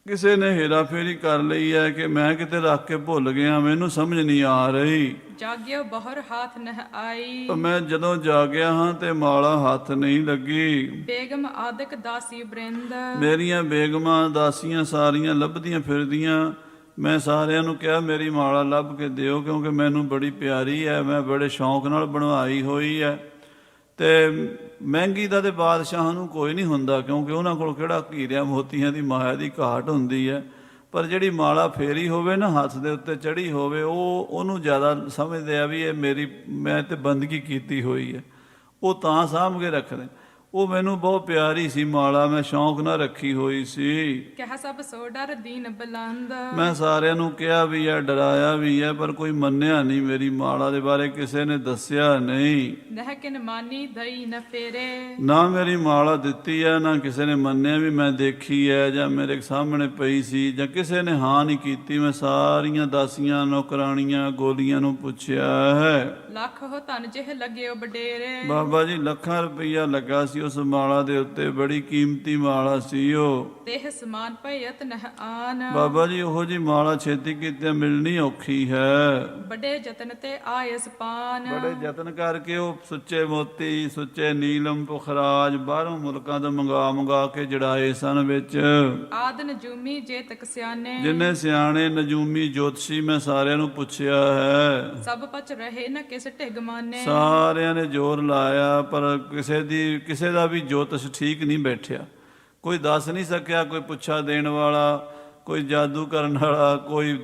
A: ਕਿਸੇ ਨੇ ਹੇਰਾ ਫੇਰੀ ਕਰ ਲਈ ਹੈ ਕਿ ਮੈਂ ਕਿਤੇ ਰੱਖ ਕੇ ਭੁੱਲ ਗਿਆ, ਮੈਨੂੰ ਸਮਝ ਨਹੀਂ ਆ ਰਹੀ।
B: ਜਾਗਿਓ ਬਹਰ ਹੱਥ ਨਹ ਆਈ।
A: ਮੈਂ ਜਦੋਂ ਜਾਗਿਆ ਹਾਂ ਤੇ ਮਾਲਾ ਹੱਥ ਨਹੀਂ ਲੱਗੀ।
B: ਬੇਗਮ ਆਦਿਕ ਦਾਸੀ ਬ੍ਰਿੰਦ। ਮੇਰੀਆਂ
A: ਬੇਗਮਾਂ ਦਾਸੀਆਂ ਸਾਰੀਆਂ ਲੱਭਦੀਆਂ ਫਿਰਦੀਆਂ। ਮੈਂ ਸਾਰਿਆਂ ਨੂੰ ਕਿਹਾ ਮੇਰੀ ਮਾਲਾ ਲੱਭ ਕੇ ਦਿਓ, ਕਿਉਂਕਿ ਮੈਨੂੰ ਬੜੀ ਪਿਆਰੀ ਹੈ, ਮੈਂ ਬੜੇ ਸ਼ੌਂਕ ਨਾਲ ਬਣਵਾਈ ਹੋਈ ਹੈ। ਤੇ ਮਹਿੰਗੀ ਦਾ ਤੇ ਬਾਦਸ਼ਾਹਾਂ ਨੂੰ ਕੋਈ ਨਹੀਂ ਹੁੰਦਾ, ਕਿਉਂਕਿ ਉਹਨਾਂ ਕੋਲ ਕਿਹੜਾ ਹੀਰਿਆਂ ਮੋਤੀਆਂ ਦੀ ਮਾਇਆ ਦੀ ਘਾਟ ਹੁੰਦੀ ਹੈ। ਪਰ ਜਿਹੜੀ ਮਾਲਾ ਫੇਰੀ ਹੋਵੇ ਨਾ, ਹੱਥ ਦੇ ਉੱਤੇ ਚੜ੍ਹੀ ਹੋਵੇ, ਉਹਨੂੰ ਜ਼ਿਆਦਾ ਸਮਝਦੇ ਆ ਵੀ ਇਹ ਮੈਂ ਤੇ ਬੰਦਗੀ ਕੀਤੀ ਹੋਈ ਹੈ, ਉਹ ਤਾਂ ਸਾਂਭ ਕੇ ਰੱਖਦੇ। ਉਹ ਮੈਨੂੰ ਬਹੁਤ ਪਿਆਰੀ ਸੀ ਮਾਲਾ, ਮੈਂ ਸ਼ੌਂਕ ਨਾਲ ਰੱਖੀ ਹੋਈ ਸੀ।
B: ਕਹਿ ਸਭ ਸੋ ਡਰ ਦੀਨ ਬੁਲੰਦ।
A: ਮੈਂ ਸਾਰਿਆਂ ਨੂੰ ਕਿਹਾ ਵੀ ਹੈ, ਡਰਾਇਆ ਵੀ ਹੈ, ਪਰ ਕੋਈ ਮੰਨਿਆ ਨਹੀਂ। ਮੇਰੀ ਮਾਲਾ ਦੇ ਬਾਰੇ ਕਿਸੇ ਨੇ ਦੱਸਿਆ ਨਹੀਂ।
B: ਨਹਿ ਕਿਨ ਮਾਨੀ ਦਈ ਨ ਫੇਰੇ।
A: ਨਾ ਮੇਰੀ ਮਾਲਾ ਦਿੱਤੀ ਹੈ, ਨਾ ਕਿਸੇ ਨੇ ਮੰਨਿਆ ਵੀ ਮੈਂ ਦੇਖੀ ਹੈ ਜਾਂ ਮੇਰੇ ਸਾਹਮਣੇ ਪਈ ਸੀ, ਜਾਂ ਕਿਸੇ ਨੇ ਹਾਂ ਨਹੀਂ ਕੀਤੀ। ਮੈਂ ਸਾਰੀਆਂ ਦਾਸੀਆਂ, ਨੌਕਰਾਣੀਆਂ, ਗੋਲੀਆਂ ਨੂੰ ਪੁੱਛਿਆ ਹੈ।
B: ਲੱਖ ਹੋ ਧਨ ਜਿਹ ਲੱਗਿਓ ਬਡੇਰੇ।
A: ਬਾਬਾ ਜੀ ਲੱਖਾਂ ਰੁਪਈਆ ਲੱਗਾ ਸੀ ਉਸ ਮਾਲਾ ਦੇ ਉੱਤੇ, ਬੜੀ ਕੀਮਤੀ ਮਾਲਾ ਸੀ ਉਹ।
B: ਦੇਹ ਸਮਾਨ ਭਇਅਤ ਨਹਿ ਆਨ।
A: ਬਾਬਾ ਜੀ ਉਹੋ ਜੀ ਮਾਲਾ ਛੇਤੀ ਕੀਤੇ ਮਿਲਣੀ ਔਖੀ ਹੈ।
B: ਬੜੇ ਯਤਨ ਤੇ ਆਇਸ ਪਾਨ।
A: ਬੜੇ ਯਤਨ ਕਰਕੇ ਉਹ ਸੁੱਚੇ ਮੋਤੀ, ਸੁੱਚੇ ਨੀਲਮ, ਪੁਖਰਾਜ ਬਾਹਰੋਂ ਮੁਲਕਾਂ ਤੋਂ ਮੰਗਾ ਕੇ ਜੜਾਏ ਸਨ ਵਿੱਚ।
B: ਆਦ ਨਜੂਮੀ ਜੇ ਤਕ ਸਿਆਣੇ।
A: ਜਿੰਨੇ ਸਿਆਣੇ ਨਜੂਮੀ ਜੋਤਸ਼ੀ ਮੈਂ ਸਾਰਿਆਂ ਨੂੰ ਪੁੱਛਿਆ ਹੈ।
B: ਸਭ ਪਚ ਰਹੇ ਨ ਕਿਸ ਢਿਗ ਮਾਨੇ।
A: ਸਾਰਿਆਂ ਨੇ ਜ਼ੋਰ ਲਾਇਆ, ਪਰ ਕਿਸੇ ਦਾ ਵੀ ਜੋਤਿਸ਼ ਠੀਕ ਨਹੀਂ ਬੈਠਿਆ। ਕੋਈ ਦੱਸ ਨਹੀਂ ਸਕਿਆ, ਕੋਈ ਪੁੱਛਾ ਦੇਣ ਵਾਲਾ, ਕੋਈ ਜਾਦੂ ਕਰਨ ਵਾਲਾ, ਕੋਈ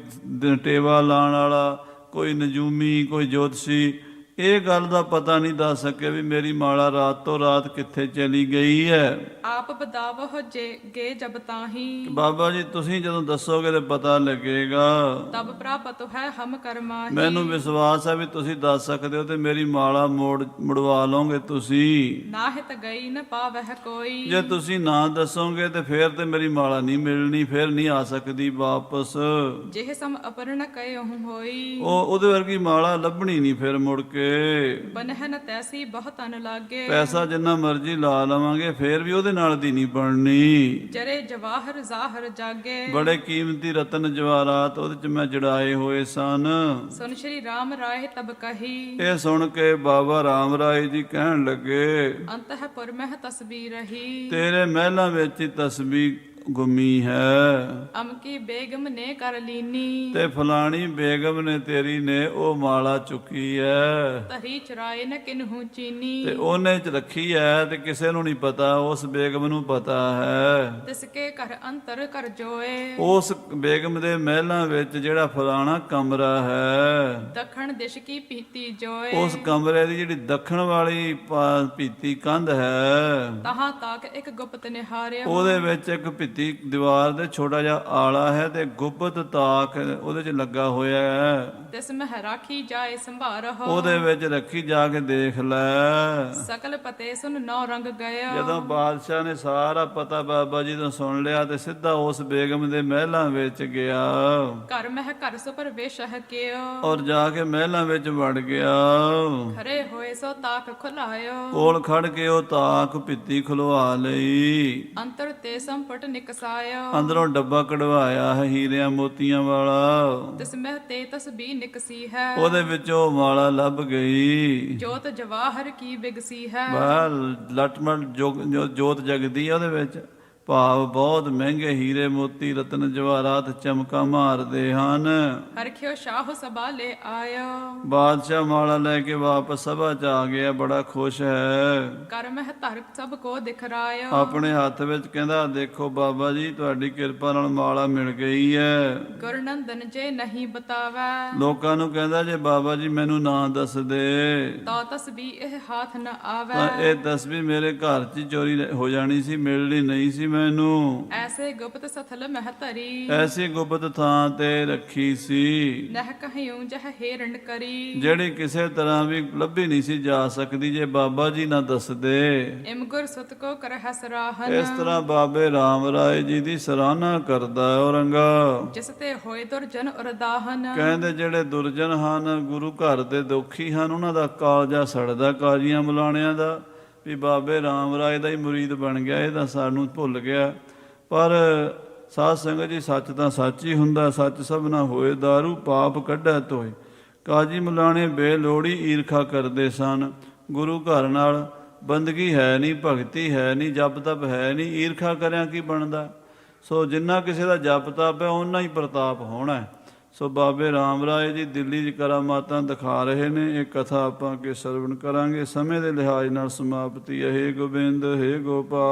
A: ਟੇਵਾ ਲਾਉਣ ਵਾਲਾ, ਕੋਈ ਨਜੂਮੀ, ਕੋਈ ਜੋਤਸ਼ੀ ਇਹ ਗੱਲ ਦਾ ਪਤਾ ਨਹੀਂ ਦੱਸ ਸਕੇ ਵੀ ਮੇਰੀ ਮਾਲਾ ਰਾਤ ਤੋਂ ਰਾਤ ਕਿੱਥੇ ਚਲੀ ਗਈ ਹੈ।
B: ਆਪ ਬਦਾਵੋ ਜੇ ਗੇ ਜਬ ਤਾਹੀ।
A: ਬਾਬਾ ਜੀ ਤੁਸੀਂ ਜਦੋਂ ਦੱਸੋਗੇ ਤੇ ਪਤਾ ਲੱਗੇਗਾ।
B: ਤਬ ਪ੍ਰਾਪਤ ਹੈ ਹਮ ਕਰਮਾਹੀ।
A: ਮੈਨੂੰ ਵਿਸ਼ਵਾਸ ਹੈ ਵੀ ਤੁਸੀਂ ਦੱਸ ਸਕਦੇ ਹੋ ਤੇ ਮੇਰੀ ਮਾਲਾ ਮੁੜਵਾ ਲਓਗੇ ਤੁਸੀਂ।
B: ਨਾ ਹਿਤ ਗਈ ਨ ਪਾਵਹਿ ਕੋਈ।
A: ਜੇ ਤੁਸੀਂ ਨਾ ਦੱਸੋਗੇ ਤੇ ਫੇਰ ਤੇ ਮੇਰੀ ਮਾਲਾ ਨਹੀਂ ਮਿਲਣੀ, ਫੇਰ ਨਹੀਂ ਆ ਸਕਦੀ ਵਾਪਸ।
B: ਜਿਹ ਸਮ ਅਪਰਣ ਕਹਿਉ ਹੋਈ।
A: ਉਹਦੇ ਵਰਗੀ ਮਾਲਾ ਲੱਭਣੀ ਨਹੀਂ ਫਿਰ ਮੁੜ ਕੇ।
B: ਬਨਹਿ ਨ ਤੈਸੀ ਬਹੁਤ ਅਨ ਲਾਗੇ।
A: ਪੈਸਾ ਜਿੰਨਾ ਮਰਜ਼ੀ ਲਾ ਲਵਾਂਗੇ ਫੇਰ ਵੀ ਉਹਦੇ ਨਾਲ ਦੀ ਨਹੀਂ ਬਣਨੀ।
B: ਜਰੇ ਜਵਾਹਰ ਜ਼ਾਹਰ ਜਾਗੇ।
A: ਬੜੇ ਕੀਮਤੀ ਰਤਨ ਜਵਾਹਰਾਤ ਉਹਦੇ ਚ ਮੈਂ ਜੜਾਏ ਹੋਏ ਸਨ।
B: ਸੁਨ ਸ਼੍ਰੀ ਰਾਮ ਰਾਏ ਤਬ ਕਹੀ।
A: ਇਹ ਸੁਣ ਕੇ ਬਾਬਾ ਰਾਮ ਰਾਏ ਜੀ ਕਹਿਣ ਲੱਗੇ,
B: ਅੰਤఃਪੁਰ ਮਹਿ ਤਸਬੀਰ ਰਹੀ।
A: ਤੇਰੇ ਮਹਿਲਾਂ ਵਿੱਚ ਹੀ ਤਸਬੀਹ ਗੁੰਮੀ ਹੈ।
B: ਅਮਕੀ ਬੇਗਮ ਨੇ ਕਰ ਲੀਨੀ।
A: ਤੇ ਫਲਾਣੀ ਬੇਗਮ ਨੇ ਤੇਰੀ ਨੇ ਉਹ ਮਾਲਾ ਚੁੱਕੀ ਹੈ
B: ਤਰੀ ਚਰਾਏ ਨ ਕਿਨਹੂ ਚੀਨੀ।
A: ਤੇ ਉਹਨੇ ਚ ਰੱਖੀ ਹੈ ਤੇ ਕਿਸੇ ਨੂੰ ਨਹੀਂ ਪਤਾ, ਉਸ ਬੇਗਮ ਨੂੰ ਪਤਾ ਹੈ।
B: ਤਿਸਕੇ ਘਰ ਅੰਤਰ ਕਰ ਜੋਏ।
A: ਉਸ ਬੇਗਮ ਦੇ ਮਹਿਲਾਂ ਵਿੱਚ ਜਿਹੜਾ ਫਲਾਣਾ ਕਮਰਾ ਹੈ,
B: ਦੱਖਣ ਦਿਸ਼ ਕੀ ਪੀਤੀ ਜੋਏ।
A: ਉਸ ਕਮਰੇ ਦੀ ਜਿਹੜੀ ਦੱਖਣ ਵਾਲੀ ਪੀਤੀ ਕੰਧ ਹੈ,
B: ਤਹਾਂ ਤੱਕ ਇੱਕ ਗੁਪਤ ਨਿਹਾਰਿਆ।
A: ਉਹਦੇ ਵਿੱਚ ਇੱਕ ਦੀਵਾਰ ਦੇ ਛੋਟਾ ਜਿਹਾ ਆਲਾ ਹੈ ਤੇ ਗੁਪਤ ਤਾਕ ਉਹਦੇ 'ਚ ਲੱਗਾ ਹੋਇਆ ਹੈ।
B: ਤਿਸ ਮਹਿ ਰਾਖੀ ਜਾਏ ਸੰਭਾਰਹੁ।
A: ਉਹਦੇ ਵਿੱਚ ਰੱਖੀ, ਜਾ ਕੇ ਦੇਖ ਲੈ।
B: ਸਕਲ ਪਤੇ ਸੁਨ ਨੌ ਰੰਗ ਗਇਆ।
A: ਜਦੋਂ ਬਾਦਸ਼ਾਹ ਨੇ ਸਾਰਾ ਪਤਾ ਬਾਬਾ ਜੀ ਤੋਂ ਸੁਣ ਲਿਆ ਤੇ ਸਿੱਧਾ ਉਸ ਬੇਗਮ ਦੇ ਮਹਿਲਾਂ ਵਿੱਚ ਗਿਆ।
B: ਘਰ ਮਹਿ ਘਰ ਸੁ ਪ੍ਰਵੇਸ਼ਹਿ ਕਿਓ।
A: ਔਰ ਜਾ ਕੇ ਮਹਿਲਾਂ ਵਿੱਚ ਵੜ ਗਿਆ।
B: ਖਰੇ ਹੋਏ ਸੋ ਤਾਕ ਖੁਲਾਇਓ।
A: ਕੋਲ ਖੜ ਕੇ ਉਹ ਤਾਕ ਭਿੱਤੀ ਖੁਲਵਾ ਲਈ।
B: ਅੰਤਰ ਤੇ ਸੰਪਟ ਨਿਕਸਾਇਓ।
A: ਅੰਦਰੋਂ ਡੱਬਾ ਕਢਵਾਇਆ ਹੈ ਹੀਰਿਆਂ ਮੋਤੀਆਂ ਵਾਲਾ।
B: ਤਿਸ ਮਹਿ ਤੇ ਤਸਬੀਹ ਨਿਕਸੀ ਹੈ।
A: ਉਹਦੇ ਵਿੱਚੋਂ ਮਾਲਾ ਲੱਭ ਗਈ।
B: ਜੋਤ ਜਵਾਹਰ ਕੀ ਬਿਗਸੀ ਹੈ।
A: ਬਾਹਰ ਲਟਮਟ ਜੋਤ ਜਗਦੀ ਆ ਉਹਦੇ ਵਿੱਚ। ਭਾਵ ਬਹੁਤ ਮਹਿੰਗੇ ਹੀਰੇ ਮੋਤੀ ਰਤਨ ਜਵਾਹਰਾਤ ਚਮਕਾ ਮਾਰਦੇ ਹਨ।
B: ਹਰਖਿਓ ਸ਼ਾਹ ਸਭਾ ਲੈ ਆਇਓ।
A: ਬਾਦਸ਼ਾਹ ਮਾਲਾ ਲੈ ਕੇ ਵਾਪਸ ਸਭਾ ਚ ਆ ਗਿਆ, ਬੜਾ ਖੁਸ਼ ਹੈ।
B: ਕਰ ਮਹਿ ਧਰ ਸਭ ਕੋ ਦਿਖਰਾਇਓ।
A: ਆਪਣੇ ਹੱਥ ਵਿੱਚ ਕਹਿੰਦਾ, ਦੇਖੋ ਬਾਬਾ ਜੀ ਤੁਹਾਡੀ ਕਿਰਪਾ ਨਾਲ ਮਾਲਾ ਮਿਲ ਗਈ ਹੈ।
B: ਗੁਰਨੰਦਨ ਜੇ ਨਹੀਂ ਬਤਾਵੈ।
A: ਲੋਕਾਂ ਨੂੰ ਕਹਿੰਦਾ, ਜੇ ਬਾਬਾ ਜੀ ਮੈਨੂੰ ਨਾ ਦੱਸ ਦੇ
B: ਤਾਂ ਤਸਬੀਹ ਇਹ ਹਾਥ ਨ ਆਵੈ।
A: ਤਾਂ ਇਹ ਤਸਬੀਹ ਮੇਰੇ ਘਰ 'ਚ ਚੋਰੀ ਹੋ ਜਾਣੀ ਸੀ, ਮਿਲਣੀ ਨਹੀਂ ਸੀ ਮੈਨੂੰ।
B: ਐਸੇ ਗੁਪਤ ਸਥਲ ਮਹਿ ਧਰੀ।
A: ਐਸੀ ਗੁਪਤ ਥਾਂ ਤੇ ਰੱਖੀ ਸੀ,
B: ਨਹਿ ਕਹਿਉ ਜਹ ਹੇਰਣ ਕਰੀ।
A: ਜਿਹੜੀ ਕਿਸੇ ਤਰ੍ਹਾਂ ਵੀ ਲੱਭੀ ਨਹੀਂ ਸੀ ਜਾ ਸਕਦੀ ਜੇ ਬਾਬਾ ਜੀ ਨਾ ਦੱਸਦੇ।
B: ਇਮ ਗੁਰ ਸੁਤ ਕੋ ਕਰਹਿ ਸਰਾਹਨ।
A: ਇਸ ਤਰ੍ਹਾਂ ਬਾਬੇ ਰਾਮ ਰਾਏ ਜੀ ਦੀ ਸਰਾਹਨਾ ਕਰਦਾ ਹੈ ਔਰੰਗਾ।
B: ਜਿਸ ਤੇ ਹੋਏ ਦੁਰਜਨ ਉਰਦਾਹਨ।
A: ਕਹਿੰਦੇ ਜਿਹੜੇ ਦੁਰਜਨ ਹਨ, ਗੁਰੂ ਘਰ ਦੇ ਦੁਖੀ ਹਨ, ਉਹਨਾਂ ਦਾ ਕਾਲਜਾ ਸੜਦਾ ਕਾਜੀਆਂ ਮਲਾਣਿਆਂ ਦਾ, ਵੀ ਬਾਬੇ ਰਾਮ ਰਾਏ ਦਾ ਹੀ ਮੁਰੀਦ ਬਣ ਗਿਆ, ਇਹ ਤਾਂ ਸਾਨੂੰ ਭੁੱਲ ਗਿਆ। ਪਰ ਸਾਧ ਸੰਗਤ ਜੀ, ਸੱਚ ਤਾਂ ਸੱਚ ਹੀ ਹੁੰਦਾ। ਸੱਚ ਸਭ ਨਾ ਹੋਏ ਦਾਰੂ ਪਾਪ ਕੱਢੈ ਤੋਏ। ਕਾਜੀ ਮਲਾਣੇ ਬੇਲੋੜੀ ਈਰਖਾ ਕਰਦੇ ਸਨ। ਗੁਰੂ ਘਰ ਨਾਲ ਬੰਦਗੀ ਹੈ ਨਹੀਂ, ਭਗਤੀ ਹੈ ਨਹੀਂ, ਜਪ ਤਪ ਹੈ ਨਹੀਂ, ਈਰਖਾ ਕਰਿਆ ਕੀ ਬਣਦਾ। ਸੋ ਜਿੰਨਾ ਕਿਸੇ ਦਾ ਜਪ ਤਪ ਹੈ ਓਨਾ ਹੀ ਪ੍ਰਤਾਪ ਹੋਣਾ ਹੈ। ਸੋ ਬਾਬੇ ਰਾਮ ਰਾਏ ਜੀ ਦਿੱਲੀ 'ਚ ਕਰਾਮਾਤਾਂ ਦਿਖਾ ਰਹੇ ਨੇ। ਇਹ ਕਥਾ ਆਪਾਂ ਅੱਗੇ ਸਰਵਣ ਕਰਾਂਗੇ। ਸਮੇਂ ਦੇ ਲਿਹਾਜ਼ ਨਾਲ ਸਮਾਪਤੀ ਹੈ। ਹੇ ਗੋਬਿੰਦ, ਹੇ ਗੋਪਾਲ।